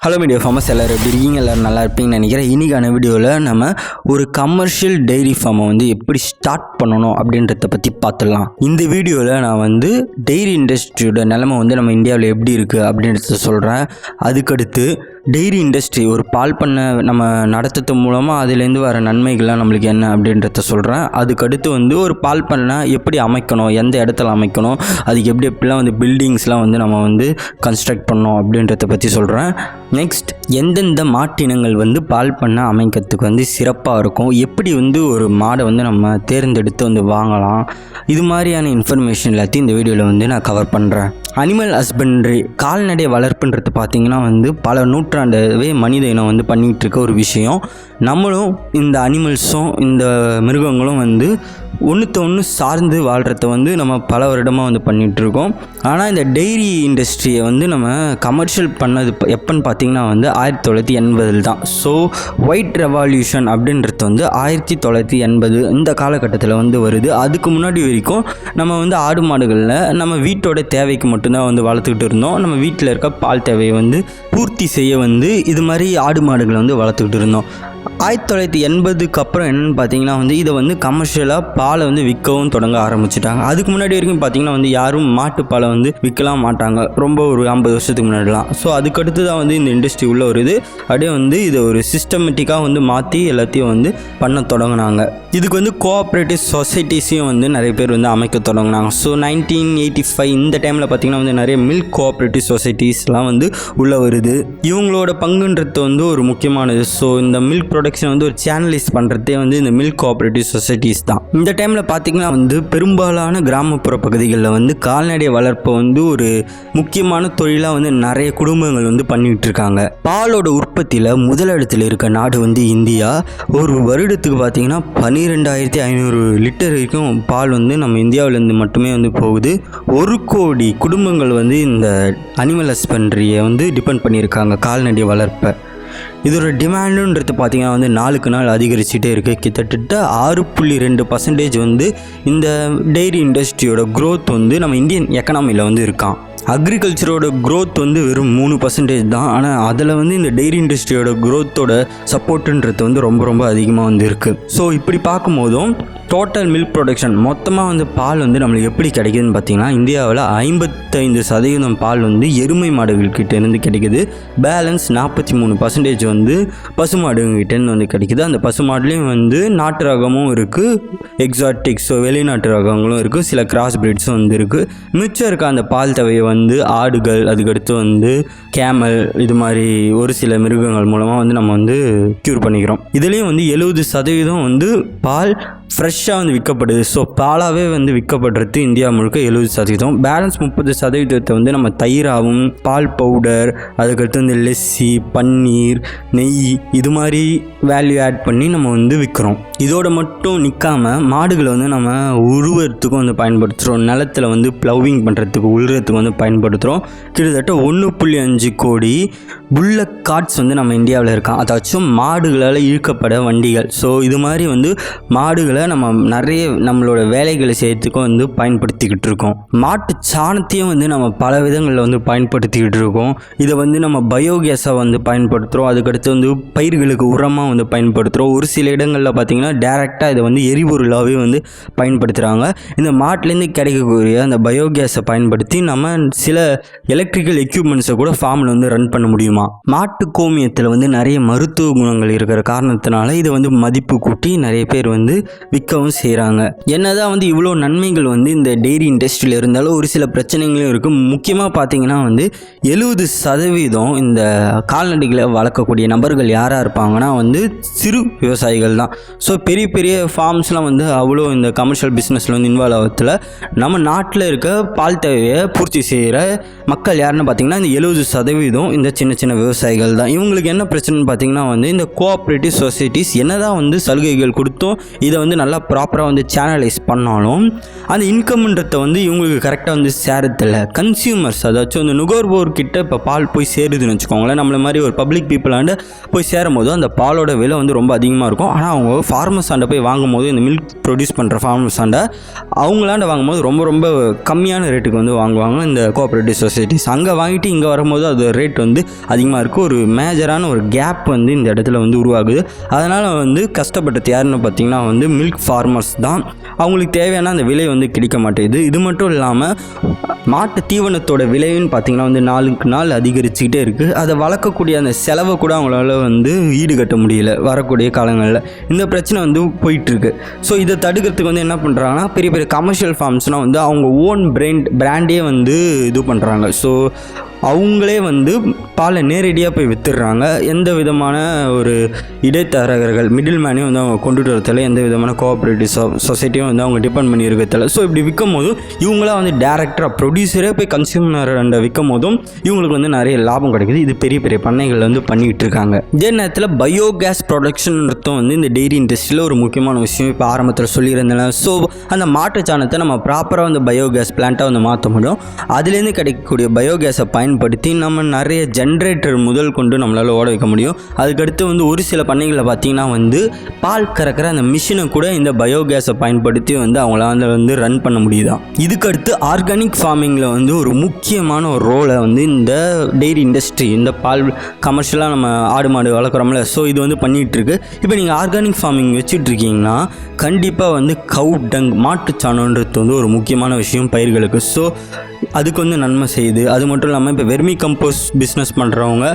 Hello media farmers எல்லோரும் எப்படி இருக்கீங்க? எல்லோரும் நல்லா இருப்பீங்கன்னு நினைக்கிறேன். இன்றைக்கான வீடியோவில் நம்ம ஒரு கமர்ஷியல் டெய்ரி ஃபார்மை எப்படி ஸ்டார்ட் பண்ணணும் அப்படின்றத பற்றி பார்த்துடலாம். இந்த வீடியோவில் நான் டெய்ரி இண்டஸ்ட்ரியோட நிலைமை நம்ம இந்தியாவில் எப்படி இருக்குது அப்படின்றத சொல்கிறேன். அதுக்கடுத்து டெய்ரி இண்டஸ்ட்ரி ஒரு பால் பண்ணை நம்ம நடத்துறது மூலமாக அதுலேருந்து வர நன்மைகள்லாம் நம்மளுக்கு என்ன அப்படின்றத சொல்கிறேன். அதுக்கடுத்து ஒரு பால் பண்ணை எப்படி அமைக்கணும், எந்த இடத்துல அமைக்கணும், அதுக்கு எப்படிலாம் பில்டிங்ஸ்லாம் நம்ம கன்ஸ்ட்ரக்ட் பண்ணணும் அப்படின்றத பற்றி சொல்கிறேன். நெக்ஸ்ட் எந்தெந்த மாட்டினங்கள் பால் பண்ணை அமைக்கிறதுக்கு சிறப்பாக இருக்கும், எப்படி ஒரு மாடை நம்ம தேர்ந்தெடுத்து வாங்கலாம், இது மாதிரியான இன்ஃபர்மேஷன் எல்லாத்தையும் இந்த வீடியோவில் நான் கவர் பண்ணுறேன். அனிமல் ஹஸ்பண்ட்ரி கால்நடை வளர்ப்புன்றது பார்த்திங்கன்னா பல நூற்றாண்டாகவே மனித இனம் பண்ணிகிட்டு இருக்க ஒரு விஷயம். நம்மளும் இந்த அனிமல்ஸும் இந்த மிருகங்களும் ஒன்றுத்த ஒன்று சார்ந்து வாழ்கிறத நம்ம பல வருடமாக பண்ணிகிட்ருக்கோம். ஆனால் இந்த டெய்ரி இண்டஸ்ட்ரியை நம்ம கமர்ஷியல் பண்ணது எப்போன்னு பார்த்திங்கன்னா 1980 தான். ஸோ ஒயிட் ரெவல்யூஷன் அப்படின்றது 1980 இந்த காலகட்டத்தில் வருது. அதுக்கு முன்னாடி வரைக்கும் நம்ம ஆடு மாடுகளில் நம்ம வீட்டோட தேவைக்கு மட்டும்தான் வளர்த்துக்கிட்டு இருந்தோம். நம்ம வீட்டில் இருக்க பால் தேவையை பூர்த்தி செய்ய இது மாதிரி ஆடு மாடுகளை வளர்த்துக்கிட்டு இருந்தோம். 1980க்கு அப்புறம் என்னென்னு பார்த்தீங்கன்னா இதை கமர்ஷியலாக பாலை விற்கவும் தொடங்க ஆரம்பிச்சிட்டாங்க. அதுக்கு முன்னாடி வரைக்கும் பார்த்தீங்கன்னா யாரும் மாட்டு பாலை விற்கலாம் மாட்டாங்க, ரொம்ப ஒரு 50 வருஷத்துக்கு முன்னாடிலாம். ஸோ அதுக்கடுத்து தான் இந்த இண்டஸ்ட்ரி உள்ளே வருது. அப்படியே இதை ஒரு சிஸ்டமேட்டிக்காக மாற்றி எல்லாத்தையும் பண்ண தொடங்கினாங்க. இதுக்கு கோஆப்ரேட்டிவ் சொசைட்டிஸையும் நிறைய பேர் அமைக்க தொடங்கினாங்க. ஸோ 1985 இந்த டைமில் பார்த்தீங்கன்னா நிறைய மில்க் கோஆப்ரேட்டிவ் சொசைட்டிஸ்லாம் உள்ளே வருது. இவங்களோட பங்குன்றது ஒரு முக்கியமானது. ஸோ இந்த மில்க் ப்ரொடக்ஷன் ஒரு சேனலைஸ் பண்ணுறதே இந்த மில்க் கோஆப்ரேட்டிவ் சொசைட்டிஸ் தான். இந்த டைமில் பார்த்திங்கன்னா பெரும்பாலான கிராமப்புற பகுதிகளில் கால்நடை வளர்ப்பை ஒரு முக்கியமான தொழிலாக நிறைய குடும்பங்கள் பண்ணிக்கிட்டு இருக்காங்க. பாலோட உற்பத்தியில் முதலிடத்தில் இருக்க நாடு இந்தியா. ஒரு வருடத்துக்கு பார்த்திங்கன்னா 12,500 லிட்டர் வரைக்கும் பால் நம்ம இந்தியாவிலேருந்து மட்டுமே போகுது. 1 கோடி குடும்பங்கள் இந்த அனிமல் ஹஸ்பண்ட்ரியை டிபெண்ட் பண்ணியிருக்காங்க கால்நடை வளர்ப்பை. இதோட டிமாண்டுன்றது பார்த்திங்கன்னா நாளுக்கு நாள் அதிகரிச்சுட்டே இருக்குது. கிட்டத்தட்ட 6.2% இந்த டெய்ரி இண்டஸ்ட்ரியோட க்ரோத் நம்ம இந்தியன் எக்கனாமியில் இருக்கான். அக்ரிகல்ச்சரோட க்ரோத் வெறும் 3% தான். ஆனால் அதில் இந்த டெய்ரி இண்டஸ்ட்ரியோட க்ரோத்தோட சப்போர்ட்டுன்றது ரொம்ப ரொம்ப அதிகமாக இருக்குது. ஸோ இப்படி பார்க்கும்போதும் டோட்டல் மில்க் ப்ரொடக்ஷன் மொத்தமாக பால் நம்மளுக்கு எப்படி கிடைக்குதுன்னு பார்த்தீங்கன்னா இந்தியாவில் 55% பால் எருமை மாடுகள்கிட்டேருந்து கிடைக்குது. பேலன்ஸ் 43% பசுமாடுகிட்டேருந்து கிடைக்குது. அந்த பசுமாடுலேயும் நாட்டு ரகமும் இருக்குது, எக்ஸாட்டிக் ஸோ வெளிநாட்டு ரகங்களும் இருக்குது, சில கிராஸ் பிரீட்ஸும் இருக்குது. மிச்சம் இருக்க அந்த பால் தேவையை ஆடுகள், அதுக்கடுத்து கேமல், இது மாதிரி ஒரு சில மிருகங்கள் மூலமாக நம்ம க்யூர் பண்ணிக்கிறோம். இதுலேயும் 70% பால் ஃப்ரெஷ்ஷாக விற்கப்படுது. ஸோ பாலாகவே விற்கப்படுறது இந்தியா முழுக்க 70%. பேலன்ஸ் 30% நம்ம தயிராகவும் பால் பவுடர், அதுக்கடுத்து லெஸ்ஸி, பன்னீர், நெய் இது மாதிரி வேல்யூ ஆட் பண்ணி நம்ம விற்கிறோம். இதோட மட்டும் நிற்காமல் மாடுகளை நம்ம உருவறதுக்கும் பயன்படுத்துகிறோம். நிலத்தில் ப்ளவிங் பண்ணுறதுக்கு உழுறதுக்கு பயன்படுத்துகிறோம். கிட்டத்தட்ட 1.5 கோடி புல்லக் கார்ட்ஸ் நம்ம இந்தியாவில் இருக்கான். அதாச்சும் மாடுகளால் இழுக்கப்பட வண்டிகள். ஸோ இது மாதிரி மாடுகளை நம்ம நிறைய நம்மளோட வேலைகளை செய்யறதுக்கும் பயன்படுத்திக்கிட்டு இருக்கோம். மாட்டு சாணத்தையும் நம்ம பல விதங்களில் பயன்படுத்திக்கிட்டு இருக்கோம். இதை நம்ம பயோகேஸாக பயன்படுத்துகிறோம். அதுக்கடுத்து பயிர்களுக்கு உரமாக பயன்படுத்துகிறோம். ஒரு சில இடங்களில் பார்த்திங்கன்னா டேரெக்டாக இதை எரிபொருளாகவே பயன்படுத்துகிறாங்க. இந்த மாட்டிலேருந்து கிடைக்கக்கூடிய அந்த பயோகேஸை பயன்படுத்தி நம்ம சில எலக்ட்ரிக்கல் எக்யூப்மெண்ட்ஸை கூட ஃபார்மில் ரன் பண்ண முடியுமா. மாட்டு கோமியத்தில் நிறைய மருத்துவ குணங்கள் இருக்கிற காரணத்தினால இதை மதிப்பு கூட்டி நிறைய பேர் விற்கவும் செய்கிறாங்க. என்னதான் இவ்வளோ நன்மைகள் இந்த டெய்ரி இண்டஸ்ட்ரியில் இருந்தாலும் ஒரு சில பிரச்சனைகளும் இருக்குது. முக்கியமாக பார்த்தீங்கன்னா 70% இந்த கால்நடைகளை வளர்க்கக்கூடிய நபர்கள் யாராக இருப்பாங்கன்னா சிறு விவசாயிகள் தான். ஸோ பெரிய பெரிய ஃபார்ம்ஸ்லாம் அவ்வளோ இந்த கமர்ஷியல் பிஸ்னஸில் இன்வால்வ் ஆகிறதுல நம்ம நாட்டில் இருக்க பால் தேவையை பூர்த்தி செய்கிற மக்கள் யாருன்னு பார்த்தீங்கன்னா இந்த 70% இந்த சின்ன சின்ன விவசாயிகள் தான். இவங்களுக்கு என்ன பிரச்சனைன்னு பார்த்தீங்கன்னா இந்த கோஆப்ரேட்டிவ் சொசைட்டிஸ் என்னதான் சலுகைகள் கொடுத்தும் இதை நல்லா ப்ராப்பராக சேனலைஸ் பண்ணாலும் அந்த இன்கம்ன்றதை இவங்களுக்கு கரெக்டாக சேரதில்லை. கன்சியூமர்ஸ் அதாச்சும் நுகர்வோர்கிட்ட இப்போ பால் போய் சேருதுன்னு வச்சுக்கோங்களேன். நம்மள மாதிரி ஒரு பப்ளிக் பீப்புளாண்டு ஆண்ட போய் சேரும்போது அந்த பாலோட விலை வந்து ரொம்ப அதிகமாக இருக்கும். ஆனால் அவங்க ஃபார்மர்ஸ் ஆண்ட போய் வாங்கும்போது இந்த மில்க் ப்ரொடியூஸ் பண்ணுற ஃபார்மர்ஸ் ஆண்ட அவங்களாண்ட வாங்கும்போது ரொம்ப ரொம்ப கம்மியான ரேட்டுக்கு வந்து வாங்குவாங்க இந்த கோஆப்ரேட்டிவ் சொசைட்டிஸ். அங்கே வாங்கிட்டு இங்கே வரும்போது அது ரேட் வந்து அதிகமாக இருக்குது. ஒரு மேஜரான ஒரு கேப் வந்து இந்த இடத்துல வந்து உருவாகுது. அதனால் வந்து கஷ்டப்பட்டது யாருன்னு பார்த்திங்கன்னா வந்து மில்க் ஃபார்மர்ஸ் தான். அவங்களுக்கு தேவையான அந்த விலை வந்து கிடைக்க மாட்டேங்குது. இது மட்டும் இல்லாமல் மாட்டு தீவனத்தோட விலைன்னு பார்த்திங்கன்னா வந்து நாளுக்கு நாள் அதிகரிச்சுக்கிட்டே இருக்குது. அதை வளர்க்கக்கூடிய அந்த செலவை கூட அவங்களால வந்து ஈடுகட்ட முடியல வரக்கூடிய காலங்களில். இந்த பிரச்சனை வந்து போயிட்டுருக்கு. ஸோ இதை தடுக்கிறதுக்கு வந்து என்ன பண்ணுறாங்கன்னா பெரிய பெரிய கமர்ஷியல் ஃபார்ம்ஸ்னால் வந்து அவங்க ஓன் பிராண்டே வந்து இது பண்ணுறாங்க. ஸோ அவங்களே வந்து பாலை நேரடியாக போய் விற்றுடுறாங்க. எந்த விதமான ஒரு இடைத்தரகர்கள் மிடில் மேனையும் வந்து அவங்க கொண்டுட்டு வரதில்லை. எந்த விதமான கோஆப்ரேட்டிவ் சொசைட்டியும் வந்து அவங்க டிபெண்ட் பண்ணி இருக்கிறதில்ல. ஸோ இப்படி விற்கும் போதும் இவங்களாம் வந்து டேரக்டராக ப்ரொடியூசரே போய் கன்சியூமர் விற்கும் போதும் இவங்களுக்கு வந்து நிறைய லாபம் கிடைக்குது. இது பெரிய பெரிய பண்ணைகள் வந்து பண்ணிகிட்டு இருக்காங்க. இதே நேரத்தில் பயோகேஸ் ப்ரொடக்ஷன்ன்றதும் வந்து இந்த டெய்ரி இண்டஸ்ட்ரியில் ஒரு முக்கியமான விஷயம். இப்போ ஆரம்பத்தில் சொல்லியிருந்தேன். ஸோ அந்த மாட்டு சாணத்தை நம்ம ப்ராப்பராக வந்து பயோகேஸ் பிளான்ட்டாக வந்து மாற்ற முடியும். அதுலேருந்து கிடைக்கக்கூடிய பயோகேஸை பயன்படுத்தி நம்ம நிறைய ஜென்ரேட்டர் முதல் கொண்டு நம்மளால் ஓட வைக்க முடியும். அதுக்கடுத்து வந்து ஒரு சில பண்ணைகளில் பார்த்திங்கன்னா வந்து பால் கறக்கிற அந்த மிஷினை கூட இந்த பயோகேஸை பயன்படுத்தி வந்து அவங்களால வந்து ரன் பண்ண முடியுதான். இதுக்கடுத்து ஆர்கானிக் ஃபார்மிங்கில் வந்து ஒரு முக்கியமான ஒரு ரோலை வந்து இந்த டெய்ரி இண்டஸ்ட்ரி, இந்த பால் கமர்ஷியலாக நம்ம ஆடு மாடு வளர்க்குறோம்ல, ஸோ இது வந்து பண்ணிகிட்ருக்கு. இப்போ நீங்கள் ஆர்கானிக் ஃபார்மிங் வச்சுட்ருக்கீங்கன்னா கண்டிப்பாக வந்து கவு டங் மாட்டுச்சாணன்றது வந்து ஒரு முக்கியமான விஷயம் பயிர்களுக்கு. ஸோ அதுக்கு வந்து நன்மை செய்யுது. அது மட்டும் இல்லாமல் இப்போ வெர்மி கம்போஸ்ட் பிஸ்னஸ் பண்ணுறவங்க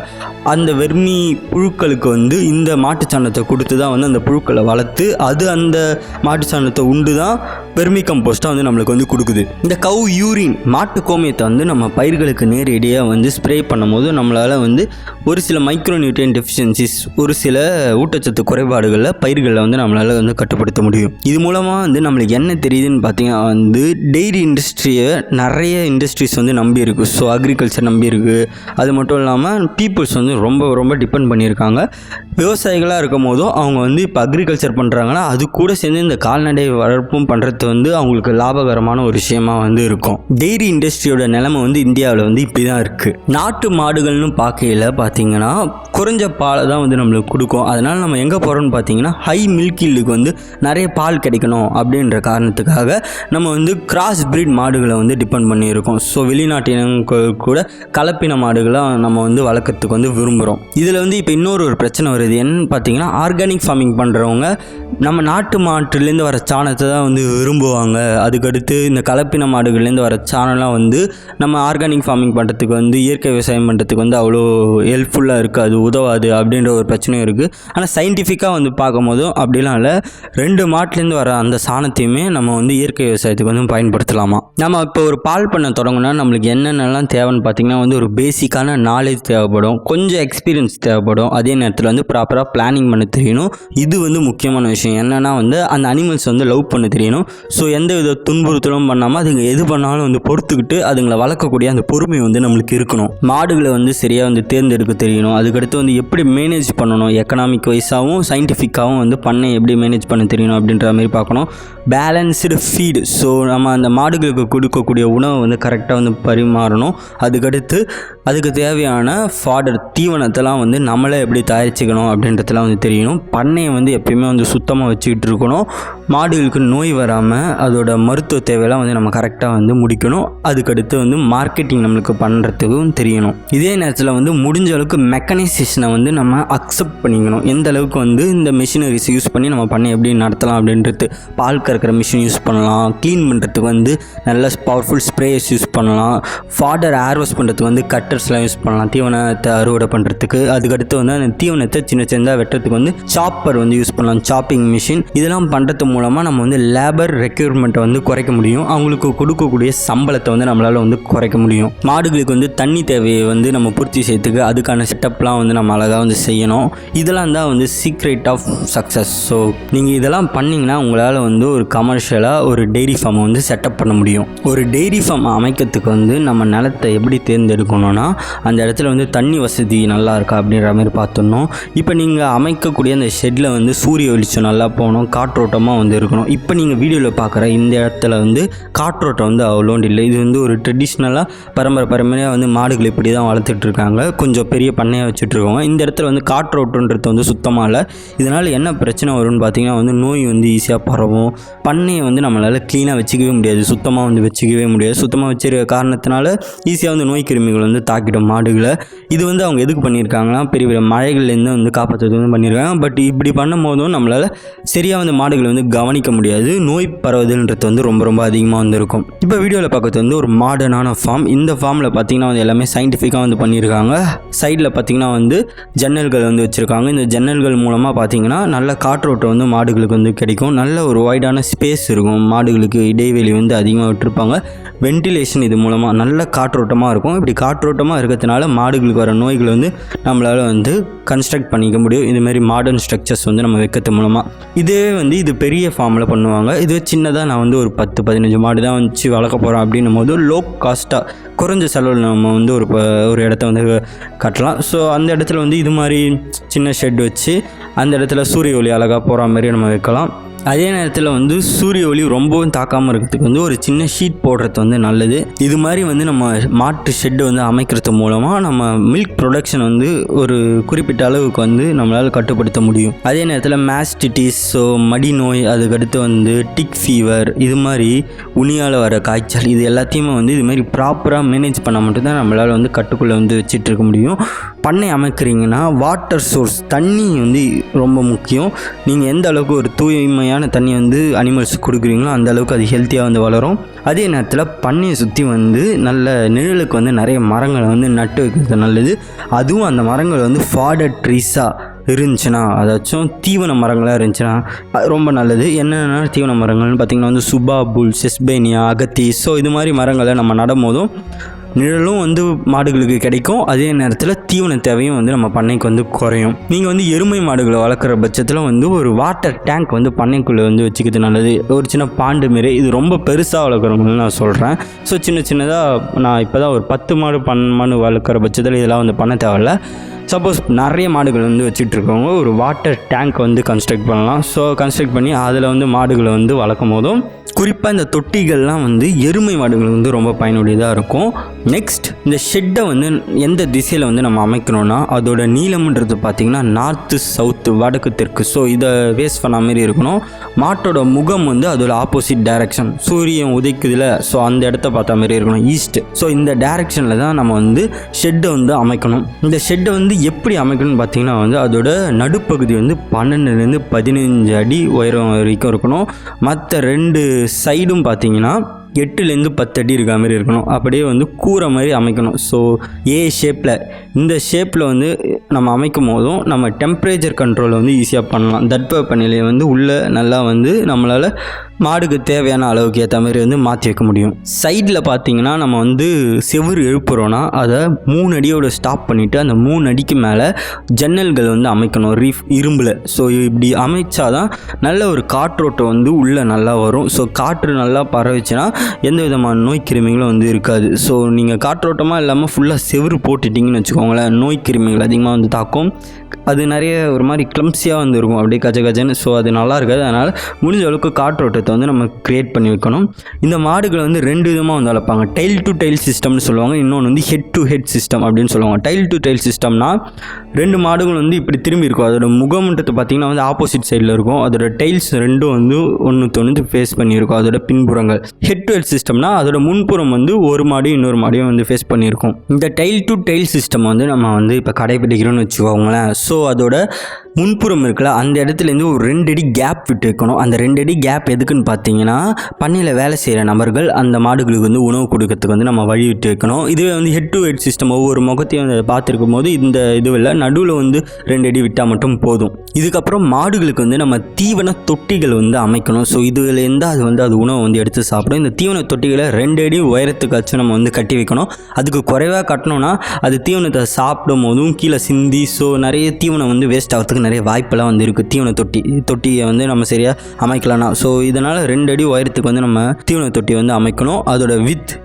அந்த வெர்மி புழுக்களுக்கு வந்து இந்த மாட்டுச்சாணத்தை கொடுத்து தான் வந்து அந்த புழுக்களை வளர்த்து அது அந்த மாட்டுச்சாணத்தை உண்டு தான் வெர்மி கம்போஸ்ட்டாக வந்து நம்மளுக்கு வந்து கொடுக்குது. இந்த கவு யூரின் மாட்டு கோமியத்தை வந்து நம்ம பயிர்களுக்கு நேரடியாக வந்து ஸ்ப்ரே பண்ணும்போது நம்மளால் வந்து ஒரு சில மைக்ரோ நியூட்ரியன் டெஃபிஷியன்சிஸ், ஒரு சில ஊட்டச்சத்து குறைபாடுகளில் பயிர்களில் வந்து நம்மளால் வந்து கட்டுப்படுத்த முடியும். இது மூலமாக வந்து நம்மளுக்கு என்ன தெரியுதுன்னு பார்த்தீங்கன்னா வந்து டெய்ரி இண்டஸ்ட்ரியை நிறைய இண்டஸ்ட்ரீஸ் வந்து நம்பி இருக்குது. ஸோ அக்ரிகல்ச்சர் நம்பி இருக்குது. அது மட்டும் இல்லாமல் பீப்புள்ஸ் வந்து ரொம்ப ரொம்ப டிபெண்ட் பண்ணியிருக்காங்க. விவசாயிகளாக இருக்கும் போதும் அவங்க வந்து இப்போ அக்ரிகல்ச்சர் பண்ணுறாங்கன்னா அது கூட சேர்ந்து இந்த கால்நடை வளர்ப்பும் பண்ணுறது வந்து அவங்களுக்கு லாபகரமான ஒரு விஷயமா வந்து இருக்கும். டெய்ரி இண்டஸ்ட்ரியோட நிலைமை வந்து இந்தியாவில் வந்து இப்படி தான் இருக்குது. நாட்டு மாடுகள்னு பார்க்கையில் பார்த்தீங்கன்னா குறைஞ்ச பாலை தான் வந்து நம்மளுக்கு கொடுக்கும். அதனால் நம்ம எங்கே போகிறோம்னு பார்த்தீங்கன்னா ஹை மில்க் ஈல்டுக்கு வந்து நிறைய பால் கிடைக்கணும் அப்படின்ற காரணத்துக்காக நம்ம வந்து கிராஸ் பிரீட் மாடுகளை வந்து டிபெண்ட் பண்ணியிருக்கோம். ஸோ வெளிநாட்டினங்கள் கூட கலப்பின மாடுகளாக நம்ம வந்து வளர்க்குறதுக்கு வந்து விரும்புகிறோம். இதில் வந்து இப்போ இன்னொரு பிரச்சனை வருது. என்னன்னு பார்த்தீங்கன்னா ஆர்கானிக் ஃபார்மிங் பண்ணுறவங்க நம்ம நாட்டு மாட்டுலேருந்து வர சாணத்தை தான் வந்து விரும்புவாங்க. அதுக்கடுத்து இந்த கலப்பின மாடுகள்லேருந்து வர சாணம்லாம் வந்து நம்ம ஆர்கானிக் ஃபார்மிங் பண்ணுறதுக்கு வந்து இயற்கை விவசாயம் பண்ணுறதுக்கு வந்து அவ்வளோ ஹெல்ப்ஃபுல்லாக இருக்காது, உதவாது அப்படின்ற ஒரு பிரச்சனையும் இருக்குது. ஆனால் சயின்டிஃபிக்காக வந்து பார்க்கும்போதும் அப்படிலாம் இல்லை. 2 மாட்டுலேருந்து வர அந்த சாணத்தையுமே நம்ம வந்து இயற்கை விவசாயத்துக்கு வந்து பயன்படுத்தலாமா. நம்ம இப்போ ஒரு பால் பண்ண தொடங்கினா நம்மளுக்கு என்னென்னலாம் தேவைன்னு பார்த்திங்கன்னா வந்து ஒரு பேசிக்கான நாலேஜ் தேவைப்படும், கொஞ்சம் எக்ஸ்பீரியன்ஸ் தேவைப்படும். அதே நேரத்தில் வந்து ப்ராப்பராக பிளானிங் பண்ண தெரியணும். இது வந்து முக்கியமான விஷயம். என்னென்னா வந்து அந்த அனிமல்ஸ் வந்து லவ் பண்ண தெரியணும். ஸோ எந்த வித துன்புறுத்தலும் பண்ணாமல் அதுங்க எது பண்ணாலும் வந்து பொறுத்துக்கிட்டு அதுங்களை வளர்க்கக்கூடிய அந்த பொறுமை வந்து நம்மளுக்கு இருக்கணும். மாடுகளை வந்து சரியாக வந்து தேர்ந்தெடுக்க தெரியணும். அதுக்கடுத்து வந்து எப்படி மேனேஜ் பண்ணணும், எக்கனாமிக் வைஸாகவும் சயின்டிஃபிக்காகவும் வந்து பண்ணை எப்படி மேனேஜ் பண்ண தெரியணும் அப்படின்ற மாதிரி பார்க்கணும். பேலன்ஸ்டு ஃபீடு, ஸோ நம்ம அந்த மாடுகளுக்கு கொடுக்கக்கூடிய உணவை வந்து கரெக்டாக வந்து பரிமாறணும். அதுக்கடுத்து அதுக்கு தேவையான ஃபாடர் தீவனத்தெல்லாம் வந்து நம்மளே எப்படி தயாரிச்சுக்கணும் அப்படின்றதெல்லாம் வந்து தெரியணும். பண்ணையை வந்து எப்பயுமே வந்து சுத்தமாக வச்சுக்கிட்டு இருக்கணும். மாடுகளுக்கு நோய் வராமல் அதோட மருத்துவ தேவையெல்லாம் வந்து நம்ம கரெக்டாக வந்து முடிக்கணும். அதுக்கடுத்து வந்து மார்க்கெட்டிங் நம்மளுக்கு பண்ணுறதுக்கும் தெரியணும். இதே நேரத்தில் வந்து முடிஞ்ச அளவுக்கு மெக்கனைசேஷனை வந்து நம்ம அக்செப்ட் பண்ணிக்கணும். எந்த அளவுக்கு வந்து இந்த மிஷினரிஸ் யூஸ் பண்ணி நம்ம பண்ணை எப்படி நடத்தலாம் அப்படின்றது. பால் கறக்கிற மிஷின் யூஸ் பண்ணலாம், க்ளீன் பண்ணுறதுக்கு வந்து நல்ல பவர்ஃபுல் ஸ்ப்ரேயர்ஸ் யூஸ் பண்ணலாம், ஃபாடர் ஹார்வெஸ்ட் பண்ணுறதுக்கு வந்து கட்டர்ஸ்லாம் யூஸ் பண்ணலாம் தீவனத்தை அறுவடை பண்ணுறதுக்கு. அதுக்கடுத்து வந்து அந்த தீவனத்தை சின்ன சின்னதாக வெட்டுறதுக்கு வந்து சாப்பர் வந்து யூஸ் பண்ணலாம், சாப்பிங் மிஷின். இதெல்லாம் பண்ணுறது மூலமாக நம்ம வந்து லேபர் ரெக்யூர்மெண்ட்டை வந்து குறைக்க முடியும். அவங்களுக்கு கொடுக்கக்கூடிய சம்பளத்தை வந்து நம்மளால் வந்து குறைக்க முடியும். மாடுகளுக்கு வந்து தண்ணி தேவையை வந்து நம்ம பூர்த்தி செய்யறதுக்கு அதுக்கான செட்டப்லாம் வந்து நம்ம அழகாக வந்து செய்யணும். இதெல்லாம் தான் வந்து சீக்ரெட் ஆஃப் சக்ஸஸ். ஸோ நீங்கள் இதெல்லாம் பண்ணிங்கன்னா உங்களால் வந்து ஒரு கமர்ஷியலாக ஒரு டெய்ரி ஃபார்மை வந்து செட்டப் பண்ண முடியும். ஒரு டெய்ரி ஃபார்ம் அமைக்கிறதுக்கு வந்து நம்ம நிலத்தை எப்படி தேர்ந்தெடுக்கணும்னா அந்த இடத்துல இடத்துல வந்து தண்ணி வசதி நல்லா இருக்கா அப்படின்ற மாதிரி பார்த்துடணும். இப்போ நீங்கள் அமைக்கக்கூடிய அந்த ஷெட்டில் வந்து சூரிய வெளிச்சம் நல்லா போகணும், காற்றோட்டமாக வந்து இருக்கணும். இப்போ நீங்கள் வீடியோவில் பார்க்குற இந்த இடத்துல வந்து காற்றோட்டம் வந்து அவ்வளோண்டு இல்லை. இது வந்து ஒரு ட்ரெடிஷ்னலாக பரம்பரையாக வந்து மாடுகள் இப்படி தான் வளர்த்துட்ருக்காங்க, கொஞ்சம் பெரிய பண்ணையாக வச்சுட்ருக்காங்க. இந்த இடத்துல வந்து காற்றோட்டன்றது வந்து சுத்தமாக இல்லை. இதனால் என்ன பிரச்சனை வரும்னு பார்த்தீங்கன்னா வந்து நோய் வந்து ஈஸியாக பரவும். பண்ணையை வந்து நம்மளால் க்ளீனாக வச்சுக்கவே முடியாது, சுத்தமாக வந்து வச்சுக்கவே முடியாது. சுத்தமாக வச்சுருக்க காரணத்தினால ஈஸியாக வந்து நோய் கிருமிகள் வந்து தாக்கிடும் மாடுகளை. இது வந்து அவங்க எதுக்கு பண்ணியிருக்காங்கன்னா பெரிய பெரிய மழைகள்லேருந்து வந்து காப்பாற்றுறது வந்து பண்ணியிருக்காங்க. பட் இப்படி பண்ணும் போதும் நம்மளால் சரியாக வந்து மாடுகளை வந்து கவனிக்க முடியாது, நோய் பரவுதல்ன்றது வந்து ரொம்ப ரொம்ப அதிகமாக வந்து இருக்கும். இப்போ வீடியோவில் பார்க்கறது வந்து ஒரு மாடர்னான ஃபார்ம். இந்த ஃபார்மில் பார்த்திங்கன்னா வந்து எல்லாமே சயின்டிஃபிக்காக வந்து பண்ணியிருக்காங்க. சைடில் பார்த்திங்கன்னா வந்து ஜன்னல்கள் வந்து வச்சுருக்காங்க. இந்த ஜன்னல்கள் மூலமாக பார்த்திங்கன்னா நல்ல காற்றோட்டம் வந்து மாடுகளுக்கு வந்து கிடைக்கும். நல்ல ஒரு வைடான ஸ்பேஸ் இருக்கும், மாடுகளுக்கு இடைவெளி வந்து அதிகமாக விட்டுருப்பாங்க. வென்டிலேஷன் இது மூலமாக நல்ல காற்றோட்டமாக இருக்கும். இப்படி காற்றோட்டமாக இருக்கிறதுனால மாடுகளுக்கு வர நோய்கள் வந்து நம்மளால் வந்து கன்ஸ்ட்ரக்ட் பண்ணிக்க முடியும். இதுமாரி மாடர்ன் ஸ்ட்ரக்சர்ஸ் வந்து நம்ம வைக்கிறது மூலமாக. இதே வந்து இது பெரிய ஃபார்மில் பண்ணுவாங்க. இது சின்னதாக நான் வந்து ஒரு 10-15 மாடு தான் வச்சு வளர்க்க போகிறோம் அப்படின்னும் போது லோ காஸ்ட்டாக குறைஞ்ச செலவில் நம்ம வந்து ஒரு இடத்த வந்து கட்டலாம். ஸோ அந்த இடத்துல வந்து இது மாதிரி சின்ன ஷெட் வச்சு அந்த இடத்துல சூரிய ஒளி அழகாக போகிற மாதிரி நம்ம வைக்கலாம். அதே நேரத்தில் வந்து சூரிய ஒளி ரொம்பவும் தாக்காமல் இருக்கிறதுக்கு வந்து ஒரு சின்ன ஷீட் போடுறது வந்து நல்லது. இது மாதிரி வந்து நம்ம மாட்டு ஷெட்டு வந்து அமைக்கிறது மூலமாக நம்ம மில்க் ப்ரொடக்ஷன் வந்து ஒரு குறிப்பிட்ட அளவுக்கு வந்து நம்மளால் கட்டுப்படுத்த முடியும். அதே நேரத்தில் மாஸ்டிட்டிஸ், ஸோ மடி நோய், அதுக்கடுத்து வந்து டிக் ஃபீவர், இது மாதிரி உனியால் வர காய்ச்சல், இது எல்லாத்தையுமே வந்து இது மாதிரி ப்ராப்பராக மேனேஜ் பண்ணால் மட்டும்தான் நம்மளால் வந்து கட்டுக்குள்ளே வந்து வச்சிட்டு இருக்க முடியும். பண்ணை அமைக்கிறீங்கன்னா வாட்டர் சோர்ஸ், தண்ணி வந்து ரொம்ப முக்கியம். நீங்கள் எந்த அளவுக்கு ஒரு தூய்மையான தண்ணி வந்து அனிமல்ஸ் கொடுக்குறீங்களோ அந்த அளவுக்கு அது ஹெல்த்தியாக வந்து வளரும். அதே நேரத்தில் பண்ணையை சுற்றி வந்து நல்ல நிழலுக்கு வந்து நிறைய மரங்களை வந்து நட்டு வைக்கிறது நல்லது. அதுவும் அந்த மரங்கள் வந்து ஃபாடர் ட்ரீஸாக இருந்துச்சுன்னா, அதாச்சும் தீவன மரங்களாக இருந்துச்சுன்னா ரொம்ப நல்லது. என்னென்ன தீவன மரங்கள்னு பார்த்திங்கன்னா வந்து சுபாபுல், செஸ்பேனியா, அகத்தி, ஸோ இது மாதிரி மரங்களை நம்ம நடும் போதும் நிழலும் வந்து மாடுகளுக்கு கிடைக்கும். அதே நேரத்தில் தீவன தேவையும் வந்து நம்ம பண்ணைக்கு வந்து குறையும். நீங்கள் வந்து எருமை மாடுகளை வளர்க்குற பட்சத்தில் வந்து ஒரு வாட்டர் டேங்க் வந்து பண்ணைக்குள்ளே வந்து வச்சுக்கிறது நல்லது. ஒரு சின்ன பாண்டு மாரி, இது ரொம்ப பெருசாக வளர்க்குறவங்கன்னு நான் சொல்கிறேன். ஸோ சின்னதாக நான் இப்போ தான் ஒரு 10 மாடு 12 மாடு வளர்க்குற பட்சத்தில் இதெல்லாம் வந்து பண்ண தேவையில்ல. சப்போஸ் நிறைய மாடுகள் வந்து வச்சுட்ருக்கவங்க ஒரு வாட்டர் டேங்க் வந்து கன்ஸ்ட்ரக்ட் பண்ணலாம். ஸோ கன்ஸ்ட்ரக்ட் பண்ணி அதில் வந்து மாடுகளை வந்து வளர்க்கும் போதும் குறிப்பாக இந்த தொட்டிகள்லாம் வந்து எருமை மாடுகள் வந்து ரொம்ப பயனுடையதாக இருக்கும். நெக்ஸ்ட், இந்த ஷெட்டை வந்து எந்த திசையில் வந்து நம்ம அமைக்கணும்னா அதோட நீளம்ன்றது பார்த்திங்கன்னா நார்த்து சவுத்து, வடக்கு தெற்கு, ஸோ இதை வேஸ்ட் பண்ண மாதிரி இருக்கணும். மாட்டோட முகம் வந்து அதோட ஆப்போசிட் டைரக்ஷன், சூரியன் உதைக்குதில், ஸோ அந்த இடத்த பார்த்த மாதிரி இருக்கணும், ஈஸ்ட். ஸோ இந்த டைரக்ஷனில் தான் நம்ம வந்து ஷெட்டை வந்து அமைக்கணும். இந்த ஷெட்டை வந்து எப்படி அமைக்கணும்னு பார்த்திங்கன்னா வந்து அதோட நடுப்பகுதி வந்து 12 to 15 அடி உயரம் வரைக்கும் இருக்கணும். மற்ற 2 சைடும் பார்த்திங்கன்னா 8 to 10 அடி இருக்க மாதிரி இருக்கணும். அப்படியே வந்து கூரை மாதிரி அமைக்கணும். ஸோ ஏ ஷேப்பில், இந்த ஷேப்பில் வந்து நம்ம அமைக்கும் போதும் நம்ம டெம்பரேச்சர் கண்ட்ரோலை வந்து ஈஸியாக பண்ணலாம். தட்பவெப்பநிலையை வந்து உள்ளே நல்லா வந்து நம்மளால் மாடுக்கு தேவையான அளவுக்கு ஏற்ற மாதிரி வந்து மாற்றி வைக்க முடியும். சைடில் பார்த்திங்கன்னா நம்ம வந்து செவுறு எழுப்புறோன்னா அதை 3 அடியோட ஸ்டாப் பண்ணிவிட்டு அந்த 3 அடிக்கு மேலே ஜன்னல்கள் வந்து அமைக்கணும் இரும்பில். ஸோ இப்படி அமைச்சாதான் நல்ல ஒரு காற்றோட்டம் வந்து உள்ளே நல்லா வரும். ஸோ காற்று நல்லா பரவிச்சுன்னா எந்த விதமான நோய் கிருமிகளும் வந்து இருக்காது. ஸோ நீங்கள் காற்றோட்டமாக இல்லாமல் ஃபுல்லாக செவுறு போட்டுட்டிங்கன்னு வச்சுக்கோங்களேன், நோய் கிருமிகள் அதிகமாக வந்து தாக்கும். அது நிறைய ஒரு மாதிரி கிளம்ஸியாக வந்து இருக்கும், அப்படியே கஜன்னு. ஸோ அது நல்லா இருக்காது. அதனால் முடிஞ்ச அளவுக்கு காற்றோட்டத்தை வந்து நம்ம க்ரியேட் பண்ணி வைக்கணும். இந்த மாடுகளை வந்து 2 விதமாக வந்து வளர்ப்பாங்க. டைல் டு டைல் சிஸ்டம்னு சொல்லுவாங்க, இன்னொன்று வந்து ஹெட் டு ஹெட் சிஸ்டம் அப்படின்னு சொல்லுவாங்க. டைல் டு டைல் சிஸ்டம்னா 2 மாடுகள் வந்து இப்படி திரும்பி இருக்கும். அதோட முகம்ன்றது பார்த்திங்கன்னா வந்து ஆப்போசிட் சைடில் இருக்கும். அதோட டைல்ஸ் 2 வந்து ஒன்று ஃபேஸ் பண்ணியிருக்கும், அதோட பின்புறங்கள். ஹெட் டு ஹெட் சிஸ்டம்னா அதோட முன்புறம் வந்து ஒரு மாடியும் இன்னொரு மாடியும் வந்து ஃபேஸ் பண்ணியிருக்கும். இந்த டைல் டு டைல் சிஸ்டம் வந்து நம்ம வந்து இப்போ கடைபிடிக்கிறோன்னு வச்சுக்கோங்களேன். ஸோ அதோட முன்புறம் இருக்குல்ல, அந்த இடத்துலேருந்து ஒரு 2 அடி கேப் விட்டு வைக்கணும். அந்த 2 அடி கேப் எதுக்குன்னு பார்த்தீங்கன்னா பண்ணையில் வேலை செய்கிற நபர்கள் அந்த மாடுகளுக்கு வந்து உணவு கொடுக்கறதுக்கு வந்து நம்ம வழி விட்டு வைக்கணும். இதுவே வந்து ஹெட் டு ஹெட் சிஸ்டம் ஒவ்வொரு முகத்தையும் வந்து பார்த்துருக்கும் போது இந்த இதுவில் நடுவில் வந்து 2 அடி விட்டால் மட்டும் போதும். இதுக்கப்புறம் மாடுகளுக்கு வந்து நம்ம தீவன தொட்டிகள் வந்து அமைக்கணும். ஸோ இதுலேருந்து அது உணவை வந்து எடுத்து சாப்பிடும். இந்த தீவன தொட்டிகளை 2 அடி உயரத்துக்காச்சும் நம்ம வந்து கட்டி வைக்கணும். அதுக்கு குறைவாக கட்டினோன்னா அது தீவனத்தை சாப்பிடும் போதும் கீழே சிந்தி, ஸோ நிறைய தீவனம் வந்து வேஸ்ட் ஆகிறதுக்கு நிறைய வாய்ப்பெல்லாம் வந்து இருக்குது. தீவன தொட்டியை வந்து நம்ம சரியாக அமைக்கலாம்னா ஸோ இதனால் 2 அடி உயரத்துக்கு வந்து நம்ம தீவன தொட்டி வந்து அமைக்கணும். அதோட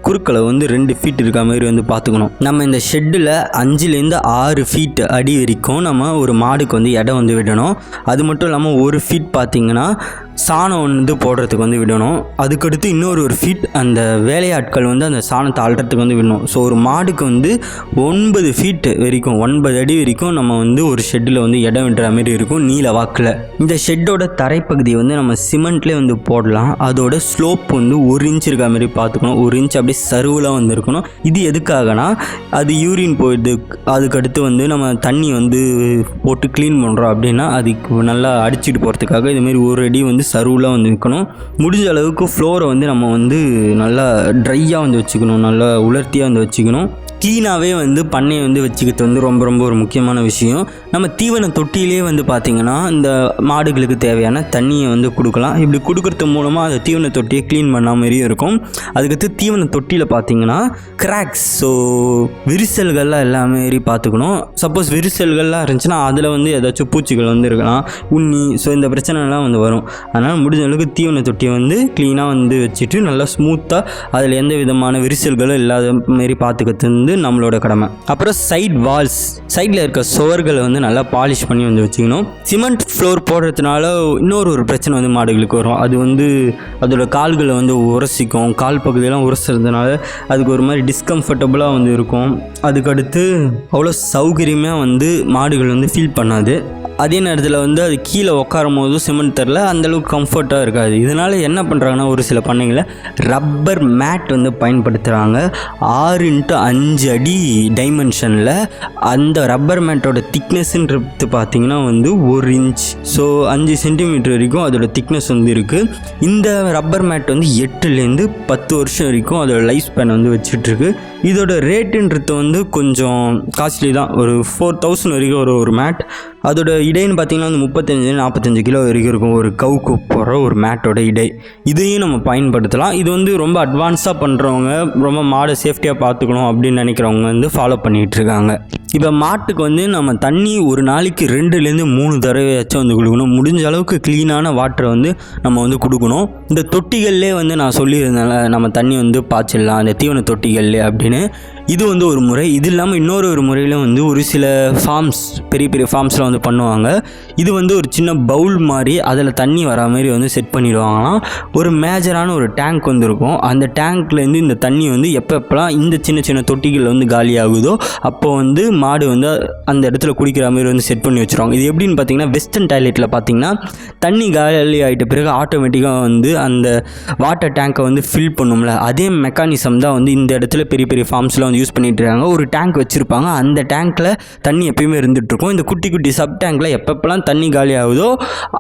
குறுக்களை வந்து 2 ஃபீட் இருக்க மாதிரி வந்து பார்த்துக்கணும். நம்ம இந்த ஷெட்டில் 5லேருந்து 6 ஃபீட் அடி வரைக்கும் நம்ம ஒரு மாடுக்கு வந்து இடம் வந்து விடணும். அது மட்டும் இல்லாமல் 1 ஃபீட் பார்த்திங்கன்னா சாணம் வந்து போடுறதுக்கு வந்து விடணும். அதுக்கடுத்து இன்னொரு ஃபீட் அந்த வேலையாட்கள் வந்து அந்த சாணத்தை அள்ளுறதுக்கு வந்து விடணும். ஸோ ஒரு மாடுக்கு வந்து 9 ஃபீட் வரைக்கும் 9 அடி வரைக்கும் நம்ம வந்து ஒரு ஷெட்டில் வந்து இடம் விடுற மாதிரி இருக்கும் நீல வாக்கில். இந்த ஷெட்டோட தரைப்பகுதி வந்து நம்ம சிமெண்ட்லேயே வந்து போடலாம். அதோட ஸ்லோப் வந்து 1 இன்ச் இருக்க மாதிரி பார்த்துக்கணும். 1 இன்ச் அப்படியே சருவலாக வந்து இருக்கணும். இது எதுக்காகனா அது யூரின் போயிடுது, அதுக்கடுத்து வந்து நம்ம தண்ணி வந்து போட்டு க்ளீன் பண்ணுறோம் அப்படின்னா அதுக்கு நல்லா அடிச்சுட்டு போகிறதுக்காக இதுமாரி 1 அடி வந்து சருவலாக வந்து வைக்கணும். முடிஞ்ச அளவுக்கு ஃப்ளோரை வந்து நம்ம வந்து நல்லா ட்ரையாக வந்து வச்சுக்கணும், நல்லா உலர்த்தியாக வந்து வச்சுக்கணும். க்ளீனாகவே வந்து பண்ணையை வந்து வச்சுக்கிறது வந்து ரொம்ப ரொம்ப ஒரு முக்கியமான விஷயம். நம்ம தீவன தொட்டியிலே வந்து பார்த்திங்கன்னா இந்த மாடுகளுக்கு தேவையான தண்ணியை வந்து கொடுக்கலாம். இப்படி கொடுக்கறது மூலமாக அந்த தீவன தொட்டியை க்ளீன் பண்ண மாதிரியும் இருக்கும். அதுக்கடுத்து தீவன தொட்டியில் பார்த்திங்கன்னா கிராக்ஸ், ஸோ விரிசல்கள்லாம் எல்லாமே பார்த்துக்கணும். சப்போஸ் விரிசல்கள்லாம் இருந்துச்சுன்னா அதில் வந்து ஏதாச்சும் பூச்சிகள் வந்து இருக்கலாம், உண்ணி, ஸோ இந்த பிரச்சனைலாம் வந்து வரும். அதனால் முடிஞ்ச அளவுக்கு தீவன தொட்டியை வந்து க்ளீனாக வந்து வச்சுட்டு நல்லா ஸ்மூத்தாக அதில் எந்த விதமான விரிசல்களும் இல்லாத மாரி பார்த்துக்கிறது வந்து நம்மளோட கடமை. அப்புறம் சைடில் இருக்க சுவர்களை வந்து நல்லா பாலிஷ் பண்ணி வந்து வச்சுக்கணும். சிமெண்ட் ஃப்ளோர் போடுறதுனால இன்னொரு பிரச்சனை வந்து மாடுகளுக்கு வரும். அது வந்து அதோட கால்களை வந்து உரசிக்கும். கால் பகுதியெல்லாம் உரசுறதுனால அதுக்கு ஒரு மாதிரி டிஸ்கம்ஃபர்டபுளாக வந்து இருக்கும். அதுக்கடுத்து அவ்வளோ சௌகரியமாக வந்து மாடுகள் வந்து ஃபீல் பண்ணாது. அதே நேரத்தில் வந்து அது கீழே உட்காரும் போது சிமெண்ட் தரல அந்தளவுக்கு கம்ஃபர்ட்டாக இருக்காது. இதனால் என்ன பண்ணுறாங்கன்னா ஒரு சில பண்ணைகளில் ரப்பர் மேட் வந்து பயன்படுத்துகிறாங்க. 6x5 அடி டைமென்ஷனில் அந்த ரப்பர் மேட்டோட திக்னஸ்ன்றது பார்த்திங்கன்னா வந்து 1 இன்ச், ஸோ 5 சென்டிமீட்டர் வரைக்கும் அதோட திக்னஸ் வந்து இருக்குது. இந்த ரப்பர் மேட் வந்து 8லேருந்து 10 வருஷம் வரைக்கும் அதோட லைஃப் ஸ்பேன் வந்து வச்சுட்ருக்கு. இதோட ரேட்டுன்றது வந்து கொஞ்சம் காஸ்ட்லி தான். ஒரு 4000 வரைக்கும் ஒரு மேட். அதோட இடைன்னு பார்த்திங்கன்னா வந்து 35-45 கிலோ வரைக்கும் இருக்கும் ஒரு கவுக்கு போகிற ஒரு மேட்டோட இடை. இதையும் நம்ம பயன்படுத்தலாம். இது வந்து ரொம்ப அட்வான்ஸாக பண்ணுறவங்க, ரொம்ப மாடை சேஃப்டியாக பார்த்துக்கணும் அப்படின்னு நினைக்கிறவங்க வந்து ஃபாலோ பண்ணிகிட்ருக்காங்க. இப்போ மாட்டுக்கு வந்து நம்ம தண்ணி ஒரு நாளைக்கு 2-3 தடவையாச்சும் வந்து கொடுக்கணும். முடிஞ்ச அளவுக்கு க்ளீனான வாட்டரை வந்து நம்ம வந்து கொடுக்கணும். இந்த தொட்டிகள்லேயே வந்து நான் சொல்லியிருந்தேன் நம்ம தண்ணி வந்து பாய்ச்சிடலாம் அந்த தீவன தொட்டிகள்லே அப்படின்னு. இது வந்து ஒரு முறை. இது இல்லாமல் இன்னொரு முறையில் வந்து ஒரு சில ஃபார்ம்ஸ், பெரிய ஃபார்ம்ஸில் வந்து பண்ணுவாங்க. இது வந்து ஒரு சின்ன பவுல் மாதிரி அதில் தண்ணி வரா மாதிரி வந்து செட் பண்ணிடுவாங்களாம். ஒரு மேஜரான ஒரு டேங்க் வந்து இருக்கும். அந்த டேங்க்லேருந்து இந்த தண்ணி வந்து எப்பப்பெல்லாம் இந்த சின்ன தொட்டிகள் வந்து காலி ஆகுதோ அப்போ வந்து மாடு வந்து அந்த இடத்துல குடிக்கிற மாதிரி வந்து செட் பண்ணி வச்சுருவாங்க. இது எப்படின்னு பார்த்தீங்கன்னா வெஸ்டர்ன் டாய்லெட்டில் பார்த்தீங்கன்னா தண்ணி காலி ஆகிட்ட பிறகு ஆட்டோமேட்டிக்காக வந்து அந்த வாட்டர் டேங்கை வந்து ஃபில் பண்ணும்ல, அதே மெக்கானிசம் தான் வந்து இந்த இடத்துல பெரிய ஃபார்ம்ஸில் வந்து யூஸ் பண்ணிட்டு இருக்காங்க. ஒரு டேங்க் வச்சுருப்பாங்க. அந்த டேங்க்கில் தண்ணி எப்பயுமே இருந்துகிட்ருக்கும். இந்த குட்டி சப் டேங்க்கில் எப்பப்பெல்லாம் தண்ணி காலி ஆகுதோ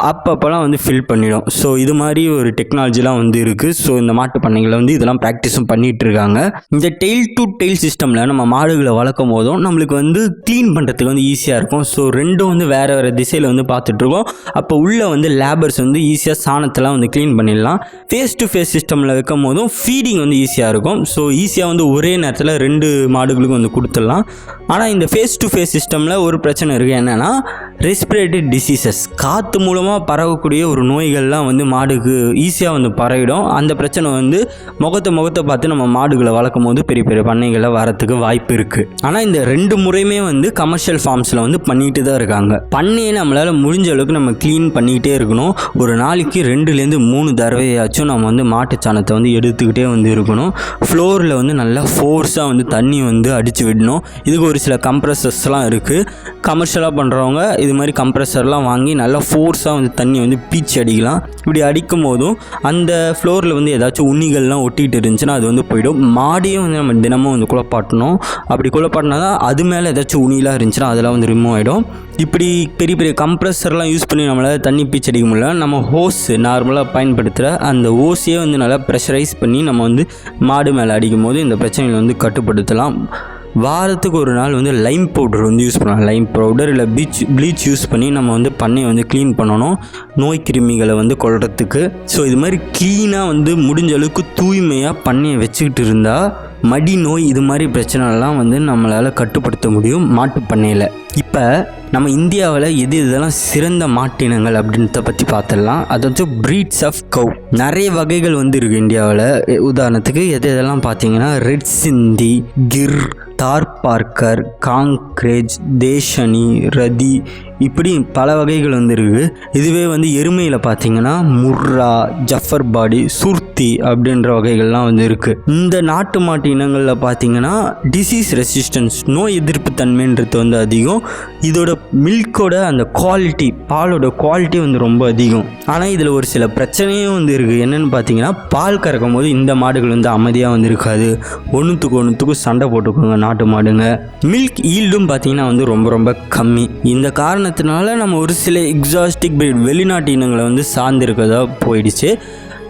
அப்பப்போலாம் வந்து ஃபில் பண்ணிடும். ஸோ இது மாதிரி ஒரு டெக்னாலஜிலாம் வந்து இருக்குது. ஸோ இந்த மாட்டு பண்ணைகளை வந்து இதெல்லாம் ப்ராக்டிஸும் பண்ணிகிட்டு இருக்காங்க. இந்த டெயில் டு டெயில் சிஸ்டமில் நம்ம மாடுகளை வளர்க்கும் போதும் நம்மளுக்கு வந்து க்ளீன் பண்ணுறதுக்கு வந்து ஈஸியாக இருக்கும். ஸோ ரெண்டும் வந்து வேறு திசையில் வந்து பார்த்துட்ருக்கோம். அப்போ உள்ளே வந்து லேபர்ஸ் வந்து ஈஸியாக சாணத்தெல்லாம் வந்து க்ளீன் பண்ணிடலாம். ஃபேஸ் டு ஃபேஸ் சிஸ்டமில் வைக்கும் போதும் ஃபீடிங் வந்து ஈஸியாக இருக்கும். ஸோ ஈஸியாக வந்து ஒரே நேரத்தில் 2 மாடுகளுக்கு வந்து கொடுத்துடலாம். ஆனால் இந்த ஃபேஸ் டு ஃபேஸ் சிஸ்டமில் ஒரு பிரச்சனை இருக்குது. என்னென்னா ரெஸ்பிரேட்டரி டிசீசஸ், காற்று மூலமாக பரவக்கூடிய ஒரு நோய்கள்லாம் வந்து மாடுக்கு ஈஸியாக வந்து பரவிடும். அந்த பிரச்சனை வந்து முகத்தை பார்த்து நம்ம மாடுகளை வளர்க்கும் போது பெரிய பண்ணைகளில் வரத்துக்கு வாய்ப்பு இருக்குது. ஆனால் இந்த 2 முறையுமே வந்து கமர்ஷியல் ஃபார்ம்ஸில் வந்து பண்ணிகிட்டு தான் இருக்காங்க. பண்ணையை நம்மளால் முடிஞ்ச அளவுக்கு நம்ம க்ளீன் பண்ணிக்கிட்டே இருக்கணும். ஒரு நாளைக்கு 2-3 தடவையாச்சும் நம்ம வந்து மாட்டுச்சாணத்தை வந்து எடுத்துக்கிட்டே வந்து இருக்கணும். ஃப்ளோரில் வந்து நல்லா ஃபோர்ஸாக வந்து தண்ணி வந்து அடித்து விடணும். இதுக்கு ஒரு சில கம்ப்ரஸர்ஸ்லாம் இருக்குது. கமர்ஷியலாக பண்ணுறவங்க இது மாதிரி கம்ப்ரஸர்லாம் வாங்கி நல்லா ஃபோர்ஸாக வந்து தண்ணி வந்து பீச்சு அடிக்கலாம். இப்படி அடிக்கும் போதும் அந்த ஃப்ளோரில் வந்து ஏதாச்சும் உண்ணிகள்லாம் ஒட்டிகிட்டு இருந்துச்சுன்னா அது வந்து போயிடும். மாடியும் வந்து நம்ம தினமும் வந்து குளிப்பாட்டணும். அப்படி குளிப்பாட்டினா தான் அது மேலே ஏதாச்சும் உண்ணிலாம் இருந்துச்சுன்னா அதெல்லாம் வந்து ரிமூவ் ஆகிடும். இப்படி பெரிய கம்ப்ரஸர்லாம் யூஸ் பண்ணி நம்மளால் தண்ணி பீச்சு அடிக்க முடியல. நம்ம ஹோஸ் நார்மலாக பயன்படுத்துகிற அந்த ஹோஸையே வந்து நல்லா ப்ரெஷரைஸ் பண்ணி நம்ம வந்து மாடு மேலே அடிக்கும் போது இந்த பிரச்சனைகளை வந்து கட்டுப்படுத்தலாம். வாரத்துக்கு ஒரு நாள் வந்து லைம் பவுடர் வந்து யூஸ் பண்ணலாம். லைம் பவுடர் இல்லை ப்ளீச் யூஸ் பண்ணி நம்ம வந்து பண்ணையை வந்து க்ளீன் பண்ணணும், நோய் கிருமிகளை வந்து கொல்றதுக்கு. ஸோ இது மாதிரி க்ளீனாக வந்து முடிஞ்ச அளவுக்கு தூய்மையாக பண்ணையை வச்சுக்கிட்டு இருந்தால் மடி நோய் இது மாதிரி பிரச்சனைலாம் வந்து நம்மளால் கட்டுப்படுத்த முடியும் மாட்டு பண்ணையில். இப்போ நம்ம இந்தியாவில் இதெல்லாம் சிறந்த மாட்டினங்கள் அப்படின்றத பற்றி பார்த்துடலாம். அதாச்சும் ப்ரீட்ஸ் ஆஃப் கவ் நிறைய வகைகள் வந்து இருக்குது இந்தியாவில். உதாரணத்துக்கு இதெல்லாம் பார்த்தீங்கன்னா ரெட் சிந்தி, கிர், தார்பார்க்கர், காங்க்ரேஜ், தேஷனி, ரதி, இப்படி பல வகைகள் வந்து இருக்குது. இதுவே வந்து எருமையில் பார்த்தீங்கன்னா முர்ரா, ஜஃபர்பாடி, சுர்த்தி அப்படின்ற வகைகள்லாம் வந்து இருக்குது. இந்த நாட்டு மாட்டு இனங்களில் பார்த்தீங்கன்னா டிசீஸ் ரெசிஸ்டன்ஸ், நோய் எதிர்ப்பு தன்மைன்றது வந்து அதிகம். இதோட மில்கோட அந்த குவாலிட்டி, பாலோட குவாலிட்டி வந்து ரொம்ப அதிகம். ஆனால் இதில் ஒரு சில பிரச்சனையும் வந்து இருக்குது. என்னென்னு பார்த்தீங்கன்னா பால் கறக்கும் போது இந்த மாடுகள் வந்து அமைதியாக வந்து இருக்காது. ஒன்றுத்துக்கு சண்டை போட்டுக்கோங்க நாட்டு மாடுங்க. மில்க் ஈல்டும் பார்த்தீங்கன்னா வந்து ரொம்ப ரொம்ப கம்மி. இந்த காரணத்தினால நம்ம ஒரு சில எக்ஸாஸ்டிக் பிரீட் வெளிநாட்டு இனங்களை வந்து சார்ந்திருக்கதா போயிடுச்சு.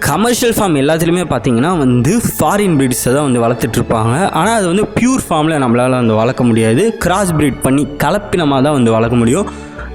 கமர்ஷியல் ஃபார்ம் எல்லாத்துலேயுமே பார்த்தீங்கன்னா வந்து ஃபாரின் பிரீட்ஸை தான் வந்து வளர்த்துட்ருப்பாங்க. ஆனால் அது வந்து பியூர் ஃபார்மில் நம்மளால் வந்து வளர்க்க முடியாது. கிராஸ் பிரீட் பண்ணி கலப்பினமாக தான் வந்து வளர்க்க முடியும்.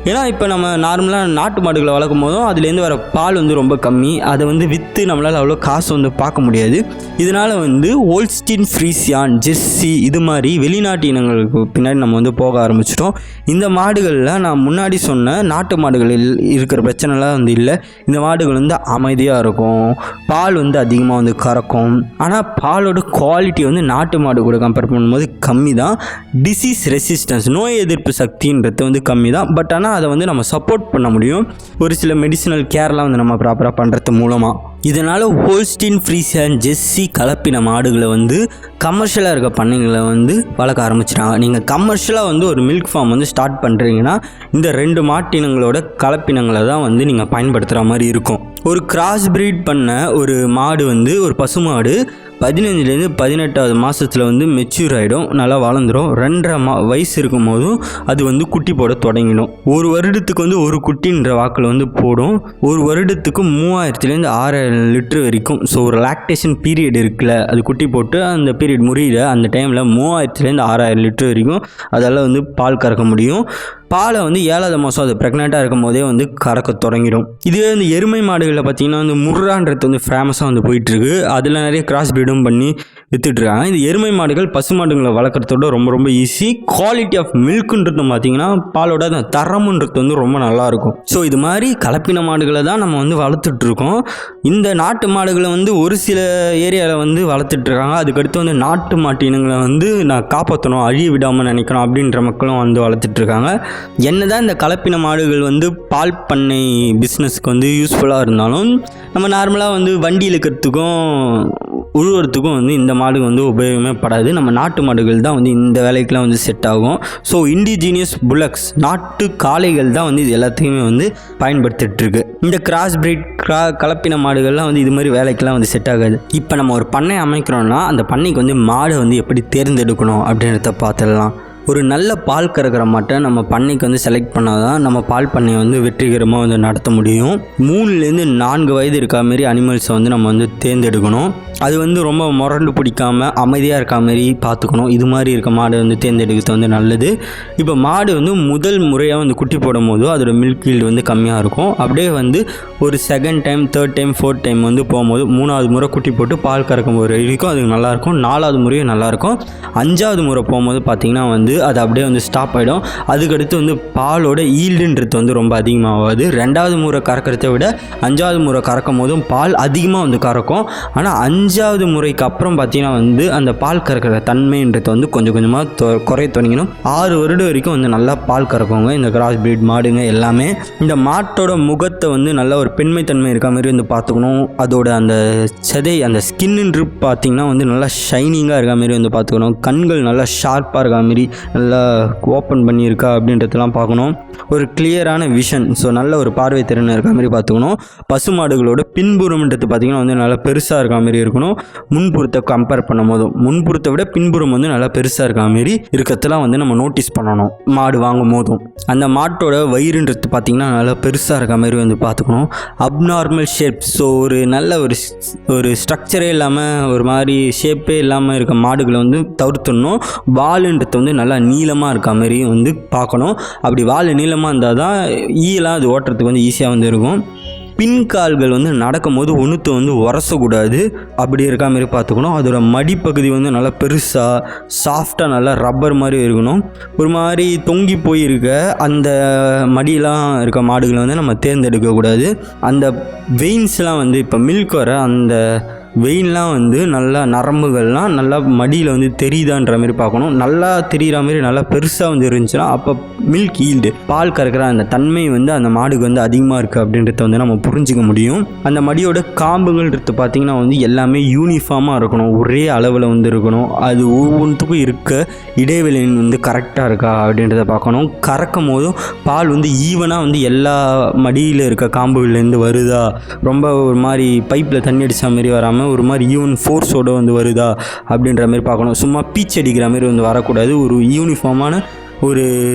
ஏன்னா இப்போ நம்ம நார்மலாக நாட்டு மாடுகளை வளர்க்கும் போதும் அதுலேருந்து வர பால் வந்து ரொம்ப கம்மி. அதை வந்து விற்று நம்மளால் அவ்வளோ காசு வந்து பார்க்க முடியாது. இதனால் வந்து ஹோல்ஸ்டீன் ஃப்ரீசியான், ஜெர்சி இது மாதிரி வெளிநாட்டு இனங்களுக்கு பின்னாடி நம்ம வந்து போக ஆரம்பிச்சிட்டோம். இந்த மாடுகளில் நான் முன்னாடி சொன்ன நாட்டு மாடுகளில் இருக்கிற பிரச்சனைலாம் வந்து இல்லை. இந்த மாடுகள் வந்து அமைதியாக இருக்கும், பால் வந்து அதிகமாக வந்து கறக்கும். ஆனால் பாலோட குவாலிட்டி வந்து நாட்டு மாடு கூட கம்பேர் பண்ணும்போது கம்மி தான். டிசீஸ் ரெசிஸ்டன்ஸ், நோய் எதிர்ப்பு சக்தின்றது வந்து கம்மி தான். பட் ஆனால் அதை வந்து நம்ம சப்போர்ட் பண்ண முடியும் ஒரு சில மெடிசினல் கேர்லாம் வந்து நம்ம ப்ராப்பராக பண்ணுறது மூலமாக. இதனால் ஹோல்ஸ்டீன் ஃப்ரீசியான், ஜெர்சி கலப்பின மாடுகளை வந்து கமர்ஷியலாக இருக்க பண்ணைகளை வந்து வளர்க்க ஆரம்பிச்சிட்டாங்க. நீங்கள் கமர்ஷியலாக வந்து ஒரு மில்க் ஃபார்ம் வந்து ஸ்டார்ட் பண்ணுறீங்கன்னா இந்த 2 மாட்டினங்களோட கலப்பினங்களை தான் வந்து நீங்கள் பயன்படுத்துகிற மாதிரி இருக்கும். ஒரு கிராஸ் பிரீட் பண்ண ஒரு மாடு வந்து ஒரு பசுமாடு 15லேருந்து 18வது மாதத்தில் வந்து மெச்சூர் ஆகிடும், நல்லா வளர்ந்துடும். 2.5 வயசு இருக்கும் போதும் அது வந்து குட்டி போட தொடங்கிடும். ஒரு வருடத்துக்கு வந்து ஒரு குட்டின்ற வாக்கில் வந்து போடும். ஒரு வருடத்துக்கு 3000லேருந்து 6000 லிட்டர் வரைக்கும். ஸோ ஒரு லாக்டேஷன் பீரியட் இருக்குல்ல, அது குட்டி போட்டு அந்த பீரியட் முடியல, அந்த டைமில் 3000லேருந்து 6000 லிட்டர் வரைக்கும் அதால் வந்து பால் கறக்க முடியும். பாலை வந்து 7வது மாதம் அது ப்ரெக்னெண்ட்டாக இருக்கும் போதே வந்து கறக்க தொடங்கிடும். இதுவே வந்து எருமை மாடுகளில் பார்த்திங்கன்னா வந்து முர்ரான்றது வந்து ஃபேமஸாக வந்து போயிட்டுருக்கு. அதில் நிறைய கிராஸ் பிரீடும் பண்ணி விற்றுட்ருக்காங்க. இந்த எருமை மாடுகள் பசு மாடுகளை வளர்க்குறதோட ரொம்ப ரொம்ப ஈஸி. குவாலிட்டி ஆஃப் மில்க்குன்றது பார்த்திங்கன்னா பாலோட அந்த தரமுன்றது வந்து ரொம்ப நல்லாயிருக்கும். ஸோ இது மாதிரி கலப்பின மாடுகளை தான் நம்ம வந்து வளர்த்துட்ருக்கோம். இந்த நாட்டு மாடுகளை வந்து ஒரு சில ஏரியாவில் வந்து வளர்த்துட்ருக்காங்க. அதுக்கடுத்து வந்து நாட்டு மாட்டு இனங்களை வந்து நான் காப்பாற்றணும், அழிய விடாமல் நினைக்கணும் அப்படின்ற மக்களும் வந்து வளர்த்துட்ருக்காங்க. என்னதான் இந்த கலப்பின மாடுகள் வந்து பால் பண்ணை பிஸ்னஸ்க்கு வந்து யூஸ்ஃபுல்லாக இருந்தாலும் நம்ம நார்மலாக வந்து வண்டி இழுக்கிறதுக்கும் உழுவுறதுக்கும் வந்து இந்த மாடுகள் வந்து உபயோகமே படாது. நம்ம நாட்டு மாடுகள் தான் வந்து இந்த வேலைக்கெலாம் வந்து செட் ஆகும். ஸோ இண்டிஜீனியஸ் புல்லக்ஸ், நாட்டு காளைகள் தான் வந்து இது எல்லாத்தையுமே வந்து பயன்படுத்திகிட்ருக்கு. இந்த கிராஸ் பிரீட் கலப்பின மாடுகள்லாம் வந்து இது மாதிரி வேலைக்கெலாம் வந்து செட் ஆகாது. இப்போ நம்ம ஒரு பண்ணை அமைக்கிறோன்னா அந்த பண்ணைக்கு வந்து மாடை வந்து எப்படி தேர்ந்தெடுக்கணும் அப்படின்றத பார்த்துடலாம். ஒரு நல்ல பால் கறக்கிற மாட்டை நம்ம பண்ணைக்கு வந்து செலக்ட் பண்ணால் தான் நம்ம பால் பண்ணையை வந்து வெற்றிகரமாக வந்து நடத்த முடியும். 3லேருந்து 4 வயது இருக்க மாரி அனிமல்ஸை வந்து நம்ம வந்து தேர்ந்தெடுக்கணும். அது வந்து ரொம்ப முரண்டு பிடிக்காமல் அமைதியாக இருக்க மாரி பார்த்துக்கணும். இது மாதிரி இருக்க மாடு வந்து தேர்ந்தெடுக்கிறது வந்து நல்லது. இப்போ மாடு வந்து முதல் முறையாக வந்து குட்டி போடும் போதோ அதோட மில்க் ஈல்டு வந்து கம்மியாக இருக்கும். அப்படியே வந்து ஒரு 2nd time 3rd time 4th time வந்து போகும்போது 3வது முறை குட்டி போட்டு பால் கறக்கும் ஒரு வரைக்கும் அது நல்லாயிருக்கும். 4வது முறையும் நல்லாயிருக்கும். 5வது முறை போகும்போது பார்த்திங்கன்னா வந்து அது அப்படியே வந்து ஸ்டாப் ஆகிடும். அதுக்கடுத்து வந்து பாலோட ஈல்டுன்றது வந்து ரொம்ப அதிகமாகாது. 2வது முறை கறக்கிறத விட 5வது முறை கறக்கும் போதும் பால் அதிகமாக வந்து கறக்கும். ஆனால் 5வது முறைக்கு அப்புறம் பார்த்தீங்கன்னா வந்து அந்த பால் கறக்கிற தன்மைன்றது வந்து கொஞ்சம் கொஞ்சமாக குறைய தொடங்கிடும். 6 வருடம் வரைக்கும் வந்து நல்லா பால் கறக்குங்க இந்த கிராஸ் பிரீட் மாடுங்க எல்லாமே. இந்த மாட்டோட முகத்தை வந்து நல்லா ஒரு பெண்மைத்தன்மை இருக்க மாதிரி வந்து பார்த்துக்கணும். அதோட அந்த செதை, அந்த ஸ்கின்னு பார்த்திங்கன்னா வந்து நல்லா ஷைனிங்காக இருக்க மாதிரி வந்து பார்த்துக்கணும். கண்கள் நல்லா ஷார்ப்பாக இருக்க மாதிரி நல்லா ஓப்பன் பண்ணியிருக்கா அப்படின்றதெல்லாம் பார்க்கணும். ஒரு கிளியரான விஷன், ஸோ நல்ல ஒரு பார்வை திறன் இருக்க மாதிரி பார்த்துக்கணும். பசு மாடுகளோட பின்புறம்ன்றது பார்த்திங்கன்னா வந்து நல்லா பெருசாக இருக்க மாதிரி இருக்கணும். முன்புறத்தை கம்பேர் பண்ணும் போதும் முன்புறத்தை விட பின்புறம் வந்து நல்லா பெருசாக இருக்க மாதிரி இருக்கிறதெல்லாம் வந்து நம்ம நோட்டீஸ் பண்ணணும். மாடு வாங்கும் போதும் அந்த மாட்டோட வயிறுன்றது பார்த்திங்கன்னா நல்லா பெருசாக இருக்க மாதிரி வந்து பார்த்துக்கணும். அப்நார்மல் ஷேப், ஸோ ஒரு நல்ல ஒரு ஸ்ட்ரக்சரே இல்லாமல் ஒரு மாதிரி ஷேப்பே இல்லாமல் இருக்க மாடுகளை வந்து தவிர்த்துடணும். வாலுன்றது வந்து நல்லா நீளமாக இருக்க மாதிரி வந்து பார்க்கணும். அப்படி வால் நீளமாக இருந்தால் தான் ஈயெல்லாம் அது ஓட்டுறதுக்கு வந்து ஈஸியாக வந்து இருக்கும். பின்கால்கள் வந்து நடக்கும்போது ஒன்றுத்தை வந்து உரசக்கூடாது, அப்படி இருக்க மாதிரி பார்த்துக்கணும். அதோட மடிப்பகுதி வந்து நல்லா பெருசாக சாஃப்டாக நல்லா ரப்பர் மாதிரி இருக்கணும். ஒரு மாதிரி தொங்கி போயிருக்க அந்த மடியெலாம் இருக்க மாடுகளை வந்து நம்ம தேர்ந்தெடுக்கக்கூடாது. அந்த வெயின்ஸ்லாம் வந்து இப்போ மில்க் வர அந்த வெயின்லாம் வந்து நல்லா நரம்புகள்லாம் நல்லா மடியில் வந்து தெரியுதான்ற மாதிரி பார்க்கணும். நல்லா தெரிகிற மாதிரி நல்லா பெருசாக வந்து இருந்துச்சுன்னா அப்போ மில்க் ஈல்டு, பால் கறக்கிற அந்த தன்மை வந்து அந்த மாடுக்கு வந்து அதிகமாக இருக்குது அப்படின்றத வந்து நம்ம புரிஞ்சிக்க முடியும். அந்த மடியோட காம்புகள்ன்றது பார்த்திங்கன்னா வந்து எல்லாமே யூனிஃபார்மாக இருக்கணும், ஒரே அளவில் வந்து இருக்கணும். அது ஒவ்வொன்றுத்துக்கும் இருக்க இடைவெளி வந்து கரெக்டாக இருக்கா அப்படின்றத பார்க்கணும். கறக்கும் போதும் பால் வந்து ஈவனாக வந்து எல்லா மடியில் இருக்க காம்புகள்லேருந்து வருதா, ரொம்ப ஒரு மாதிரி பைப்பில் தண்ணி அடித்த மாதிரி வராமல் ஒரு மாதிரி ஈவன் ஃபோர்ஸோடு வந்து வருதா அப்படின்ற மாதிரி பார்க்கணும். சும்மா பீச் அடிக்கிற மாதிரி வந்து வரக்கூடாது. ஒரு யூனிஃபார்மான ஒரு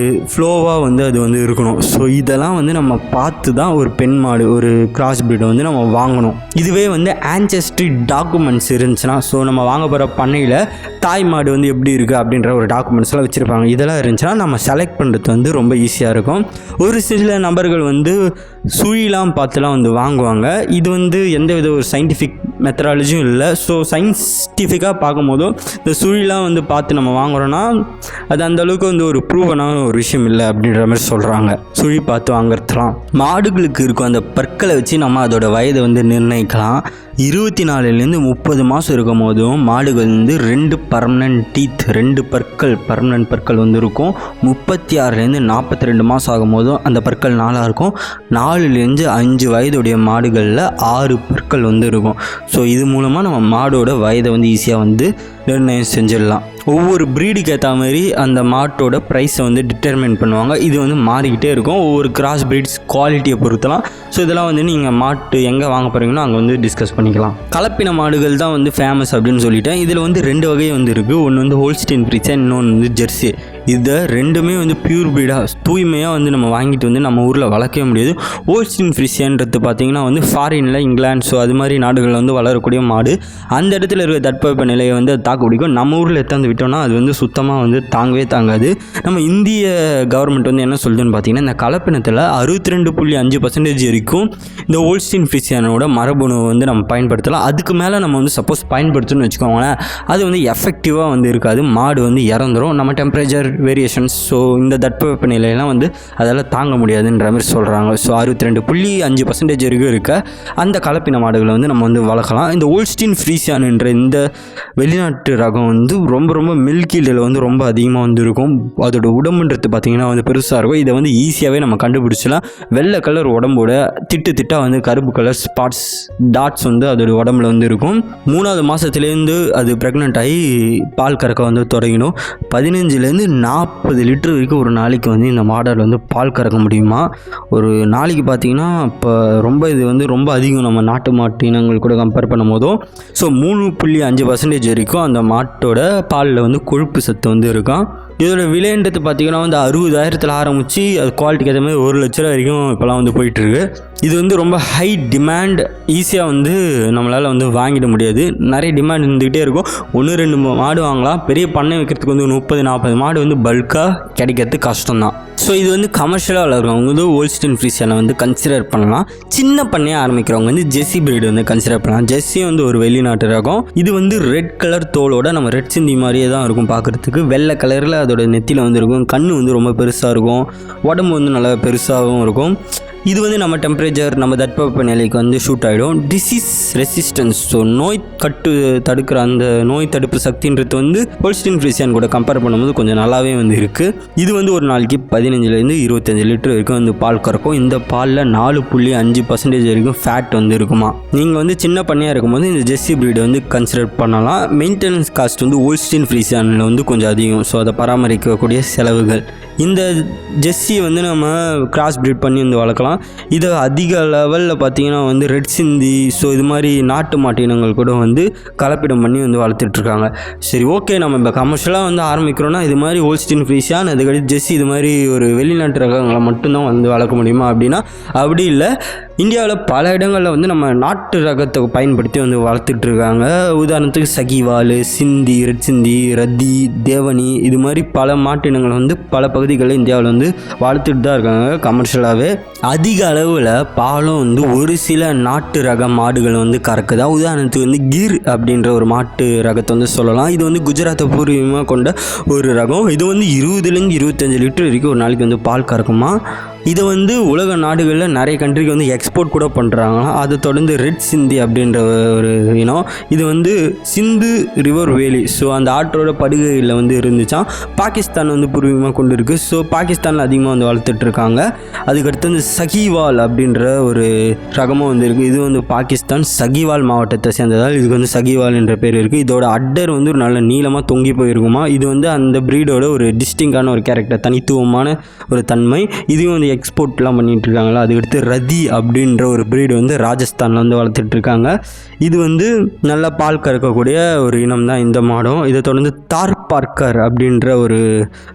ஃப்ளோவாக வந்து அது வந்து இருக்கணும். ஸோ இதெல்லாம் வந்து நம்ம பார்த்து தான் ஒரு பெண் மாடு, ஒரு கிராஸ் பிரீடை வந்து நம்ம வாங்கணும். இதுவே வந்து ஆன்செஸ்ட்ரி டாக்குமெண்ட்ஸ் இருந்துச்சுன்னா, ஸோ நம்ம வாங்க போகிற பண்ணையில் தாய் மாடு வந்து எப்படி இருக்குது அப்படின்ற ஒரு டாக்குமெண்ட்ஸ்லாம் வச்சுருப்பாங்க. இதெல்லாம் இருந்துச்சுன்னா நம்ம செலக்ட் பண்ணுறது வந்து ரொம்ப ஈஸியாக இருக்கும். ஒரு சில நபர்கள் வந்து சுழிலாம் பார்த்துலாம் வந்து வாங்குவாங்க. இது வந்து எந்தவித ஒரு சயின்டிஃபிக் மெத்தடாலஜியும் இல்லை. ஸோ சயின்டிஃபிக்காக பார்க்கும்போதும் இந்த சுழிலாம் வந்து பார்த்து நம்ம வாங்குகிறோன்னா அது அந்தளவுக்கு வந்து ஒரு ப்ரூவனான ஒரு விஷயம் இல்லை அப்படின்ற மாதிரி சொல்கிறாங்க. சுழி பார்த்து வாங்குறதுலாம் மாடுகளுக்கு இருக்கும் அந்த பற்களை வச்சு நம்ம அதோட வயதை வந்து நிர்ணயிக்கலாம். 24லேருந்து 30 மாதம் இருக்கும் போதும் மாடுகள் வந்து 2 பர்மனன்ட் டீத், 2 பர்மனன்ட் பற்கள் வந்து இருக்கும். 36லேருந்து 42 மாதம் ஆகும் போதும் அந்த பற்கள் 4 இருக்கும். 4லேருந்து 5 வயதுடைய மாடுகளில் 6 பற்கள் வந்து இருக்கும். ஸோ இது மூலமாக நம்ம மாடோட வயதை வந்து ஈஸியாக வந்து நிர்ணயம் செஞ்சிடலாம். ஒவ்வொரு ப்ரீடுக்கு ஏற்ற மாதிரி அந்த மாட்டோட ப்ரைஸை வந்து டிட்டர்மைன் பண்ணுவாங்க. இது வந்து மாறிக்கிட்டே இருக்கும் ஒவ்வொரு கிராஸ் ப்ரீட்ஸ் குவாலிட்டியை பொறுத்தலாம். ஸோ இதெல்லாம் வந்து நீங்கள் மாட்டு எங்கே வாங்க போகிறீங்களோ அங்கே வந்து டிஸ்கஸ் பண்ணிக்கலாம். கலப்பின மாடுகள் தான் வந்து ஃபேமஸ் அப்படின்னு சொல்லிட்டேன். இதில் வந்து 2 வகை வந்து இருக்குது. ஒன்று வந்து ஹோல்ஸ்டீன் ஃப்ரீசியன், இன்னொன்று வந்து ஜெர்சி. இதை ரெண்டுமே வந்து பியூர் ப்ரீடாக தூய்மையாக வந்து நம்ம வாங்கிட்டு வந்து நம்ம ஊரில் வளர்க்கவே முடியாது. ஹோல்ஸ்டீன் ஃப்ரீசியன்றது பார்த்திங்கன்னா வந்து ஃபாரினில், இங்கிலாந்து, ஸோ அது மாதிரி நாடுகளில் வந்து வளரக்கூடிய மாடு. அந்த இடத்துல இருக்க தட்பவெப்ப நிலையை வந்து அது தாக்கு பிடிக்கும். நம்ம ஊரில் எடுத்தாந்து விட்டோம்னா அது வந்து சுத்தமாக வந்து தாங்கவே தாங்காது. நம்ம இந்திய கவர்மெண்ட் வந்து என்ன சொல்லுதுன்னு பார்த்திங்கன்னா, இந்த கலப்பினத்தில் 62.5% வரைக்கும் இந்த ஹோல்ஸ்டீன் ஃப்ரீசியனோட மரபணு வந்து நம்ம பயன்படுத்தலாம். அதுக்கு மேலே நம்ம வந்து சப்போஸ் பயன்படுத்தணும்னு வச்சுக்கோங்களேன், அது வந்து எஃபெக்டிவாக வந்து இருக்காது. மாடு வந்து இறந்துடும். நம்ம டெம்பரேச்சர் வேரியேஷன்ஸ், ஸோ இந்த தட்பவெப்ப நிலையெல்லாம் வந்து அதெல்லாம் தாங்க முடியாதுன்ற மாதிரி சொல்கிறாங்க. ஸோ 62.5% வரைக்கும் இருக்க அந்த கலப்பின மாடுகளை வந்து நம்ம வந்து வளர்க்கலாம். இந்த ஹோல்ஸ்டீன் ஃப்ரீசியன் என்ற இந்த வெளிநாட்டு ரகம் வந்து ரொம்ப ரொம்ப மில்கியில் வந்து ரொம்ப அதிகமாக வந்து இருக்கும். அதோட உடம்புன்றது பார்த்திங்கன்னா வந்து பெருசாக இருக்கும். இதை வந்து ஈஸியாகவே நம்ம கண்டுபிடிச்சலாம். வெள்ளை கலர் உடம்போட திட்டாக வந்து கருப்பு கலர் ஸ்பாட்ஸ், டாட்ஸ் வந்து அதோட உடம்புல வந்து இருக்கும். 3வது மாதத்துலேருந்து அது ப்ரெக்னென்ட் ஆகி பால் கறக்க வந்து தொடங்கிடும். 15லேருந்து 40 லிட்டர் வரைக்கும் ஒரு நாளைக்கு வந்து இந்த மாடால் வந்து பால் கறக்க முடியுமா. ஒரு நாளைக்கு பார்த்திங்கன்னா இப்போ ரொம்ப இது வந்து ரொம்ப அதிகம் நம்ம நாட்டு மாட்டு இனங்கள் கூட கம்பேர் பண்ணும் போதும். ஸோ 3.5% வரைக்கும் அந்த மாட்டோட பாலில் வந்து கொழுப்பு சத்து வந்து இருக்கும். இதோட விலைன்றது பார்த்திங்கன்னா வந்து 60,000 ஆரம்பித்து அது குவாலிட்டிக்கு ஏற்ற மாதிரி 1 லட்ச ரூபா வரைக்கும் இப்போலாம் வந்து போயிட்டுருக்கு. இது வந்து ரொம்ப ஹை டிமாண்ட். ஈஸியாக வந்து நம்மளால் வந்து வாங்கிட முடியாது. நிறைய டிமாண்ட் இருந்துக்கிட்டே இருக்கும். 1-2 மாடு வாங்கலாம். பெரிய பண்ணை வைக்கிறதுக்கு வந்து 30-40 மாடு வந்து பல்காக கிடைக்கிறது கஷ்டம்தான். ஸோ இது வந்து கமர்ஷியலாக வளர்க்குறவங்க வந்து ஹோல்ஸ்டீன் ஃப்ரீசியனை வந்து கன்சிடர் பண்ணலாம். சின்ன பண்ணையாக ஆரம்பிக்கிறவங்க வந்து ஜெர்சி பிரீடு வந்து கன்சிடர் பண்ணலாம். ஜெர்சி வந்து ஒரு வெளிநாட்டு ரகம். இது வந்து ரெட் கலர் தோலோட நம்ம ரெட் சிந்தி மாதிரியே தான் இருக்கும் பார்க்குறதுக்கு. வெள்ளை கலரில் அதோட நெத்தியில் வந்து இருக்கும். கண் வந்து ரொம்ப பெருசாக இருக்கும். உடம்பு வந்து நல்லா பெருசாகவும் இருக்கும். இது வந்து நம்ம டெம்பரேச்சர், நம்ம தட்பவெப்ப நிலைக்கு வந்து ஷூட் ஆகிடும். டிசீஸ் ரெசிஸ்டன்ஸ், ஸோ நோய் தடுக்கிற அந்த நோய் தடுப்பு சக்தின்றது வந்து ஹோல்ஸ்டீன் ஃப்ரீசியன் கூட கம்பேர் பண்ணும்போது கொஞ்சம் நல்லாவே வந்து இருக்குது. இது வந்து ஒரு நாளைக்கு 15லேருந்து 25 லிட்டர் வரைக்கும் வந்து பால் கறக்கும். இந்த பாலில் 4.5% வரைக்கும் ஃபேட் வந்து இருக்குமா. நீங்கள் வந்து சின்ன பண்ணையாக இருக்கும்போது இந்த ஜெர்சி பிரீடை வந்து கன்சிடர் பண்ணலாம். மெயின்டெனன்ஸ் காஸ்ட் வந்து ஹோல்ஸ்டீன் ஃப்ரீசியனில் வந்து கொஞ்சம் அதிகம். ஸோ அதை பராமரிக்கக்கூடிய செலவுகள். இந்த ஜெர்சி வந்து நம்ம கிராஸ் பிரீட் பண்ணி வந்து வளர்க்கலாம். இதை அதிக லெவலில் பார்த்திங்கன்னா வந்து ரெட் சிந்தி, ஸோ இது மாதிரி நாட்டு மாட்டு இனங்கள் கூட வந்து கலப்பிடம் பண்ணி வந்து வளர்த்துட்ருக்காங்க. சரி, ஓகே, நம்ம இப்போ கமர்ஷியலாக வந்து ஆரம்பிக்கிறோன்னா இது மாதிரி ஹோல்ஸ்டீன் ஃப்ரீசியன், அதுக்கடுத்து ஜெர்சி, இது மாதிரி ஒரு வெளிநாட்டு ரகங்களை மட்டும்தான் வந்து வளர்க்க முடியுமா அப்படின்னா அப்படி இல்லை. இந்தியாவில் பல இடங்களில் வந்து நம்ம நாட்டு ரகத்தை பயன்படுத்தி வந்து வளர்த்துட்ருக்காங்க. உதாரணத்துக்கு சகிவால், சிந்தி, ரெட் சிந்தி, ரத்தி, தேவனி, இது மாதிரி பல மாட்டினங்கள் வந்து பல பகுதிகளில் இந்தியாவில் வந்து வளர்த்துட்டு தான் இருக்காங்க கமர்ஷியலாகவே. அதிக அளவில் பாலும் வந்து ஒரு சில நாட்டு ரக மாடுகள் வந்து கறக்குதா. உதாரணத்துக்கு வந்து கீர் அப்படின்ற ஒரு மாட்டு ரகத்தை வந்து சொல்லலாம். இது வந்து குஜராத்தை பூர்வீகமாக கொண்ட ஒரு ரகம். இது வந்து 20 to 25 லிட்டர் வரைக்கும் ஒரு நாளைக்கு வந்து பால் கறக்குமா. இதை வந்து உலக நாடுகளில் நிறைய கண்ட்ரிக்கு வந்து எக்ஸ்போர்ட் கூட பண்ணுறாங்களாம். அதை தொடர்ந்து ரெட் சிந்தி அப்படின்ற ஒரு இனம், இது வந்து சிந்து ரிவர் வேலி, ஸோ அந்த ஆற்றோட படுகையில் வந்து இருந்துச்சான். பாகிஸ்தான் வந்து பூர்வீகமாக கொண்டு இருக்குது. ஸோ பாகிஸ்தானில் அதிகமாக வந்து வளர்த்துட்ருக்காங்க. அதுக்கடுத்து வந்து சகிவால் அப்படின்ற ஒரு ரகமும் வந்து இருக்குது. இது வந்து பாகிஸ்தான் சகிவால் மாவட்டத்தை சேர்ந்ததால் இதுக்கு வந்து சகிவால் என்ற பேர் இருக்குது. இதோட அட்டர் வந்து ஒரு நல்ல நீளமாக தொங்கி போயிருக்குமா. இது வந்து அந்த ப்ரீடோட ஒரு டிஸ்டிங்கான ஒரு கேரக்டர், தனித்துவமான ஒரு தன்மை. இதையும் வந்து எக்ஸ்போர்ட்லாம் பண்ணிட்டு இருக்காங்களா. அதுக்கடுத்து ரதி அப்படின்ற ஒரு ப்ரீடு வந்து ராஜஸ்தானில் வந்து வளர்த்துட்டு இருக்காங்க. இது வந்து நல்லா பால் கறக்கக்கூடிய ஒரு இனம் தான் இந்த மாடும். இதை தொடர்ந்து தார் பார்க்கர் அப்படின்ற ஒரு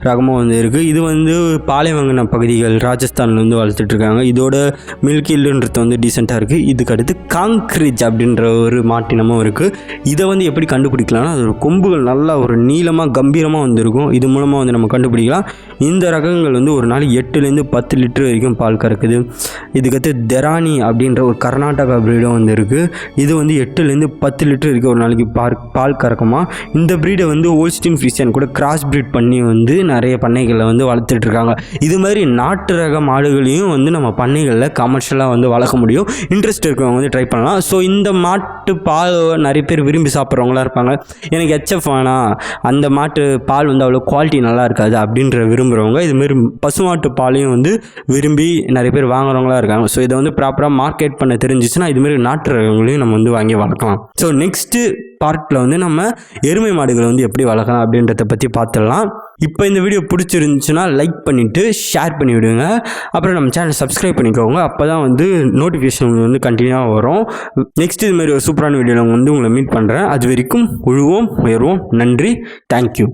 ரகமும் வந்து இருக்குது. இது வந்து பாலைவங்கன பகுதிகள் ராஜஸ்தானில் வந்து வளர்த்துட்டு இருக்காங்க. இதோட மில்க் ஈல்டுன்றது வந்து டீசெண்டாக இருக்குது. இதுக்கடுத்து காங்க்ரிஜ் அப்படின்ற ஒரு மாட்டினமும் இருக்குது. இதை வந்து எப்படி கண்டுபிடிக்கலாம்னா, அதோட கொம்புகள் நல்லா ஒரு நீளமாக கம்பீரமாக வந்து இருக்கும். இது மூலமாக வந்து நம்ம கண்டுபிடிக்கலாம். இந்த ரகங்கள் வந்து ஒரு நாளைக்கு 8 to 10 லிட்டர் வரைக்கும் பால் கறக்குது. இதுக்கடுத்து தெரானி அப்படின்ற ஒரு கர்நாடகா ப்ரீடும் வந்து இருக்குது. இது வந்து 8 to 10 லிட்டர் வரைக்கும் ஒரு நாளைக்கு பால் கறக்குமா. இந்த ப்ரீடை வந்து ஹோல்ஸ்டீன் ஃப்ரீசியன் கூட கிராஸ் ப்ரீட் பண்ணி வந்து நிறைய பண்ணைகளில் வந்து வளர்த்துட்டு இருக்காங்க. இது மாதிரி நாட்டு ரக மாடுகளையும் வந்து நம்ம பண்ணைகளில் கமர்ஷியலாக வந்து வளர்க்க முடியும். இன்ட்ரெஸ்ட் இருக்கவங்க வந்து ட்ரை பண்ணலாம். ஸோ இந்த மாட்டு பால் நிறைய பேர் விரும்பி சாப்பிட்றவங்களாம் இருப்பாங்க. எனக்கு HF வேணாம், அந்த மாட்டு பால் வந்து அவ்வளோ குவாலிட்டி நல்லா இருக்காது அப்படின்ற விரும்புகிறவங்க இதுமாரி பசுமாட்டு பாலையும் வந்து விரும்பி நிறைய பேர் வாங்குறவங்களா இருக்காங்க. ஸோ இதை வந்து ப்ராப்பராக மார்க்கெட் பண்ண தெரிஞ்சிச்சுன்னா இதுமாரி நாட்டு ரகங்களையும் நம்ம வந்து வாங்கி வளர்க்கலாம். ஸோ நெக்ஸ்ட்டு பார்ட்டில் வந்து நம்ம எருமை மாடுகளை வந்து எப்படி வளர்க்கலாம் அப்படின்றத பற்றி பார்த்துடலாம். இப்போ இந்த வீடியோ பிடிச்சிருந்துச்சுன்னா லைக் பண்ணிவிட்டு ஷேர் பண்ணி விடுங்க. அப்புறம் நம்ம சேனல் சப்ஸ்கிரைப் பண்ணிக்கோங்க. அப்போ தான் வந்து நோட்டிஃபிகேஷன் வந்து கண்டினியூவாக வரும். நெக்ஸ்ட் இதுமாரி ஒரு சூப்பரான வீடியோவில் வந்து உங்களை மீட் பண்ணுறேன். அது வரைக்கும் உழுவோம் உயர்வோம். நன்றி. தேங்க்யூ.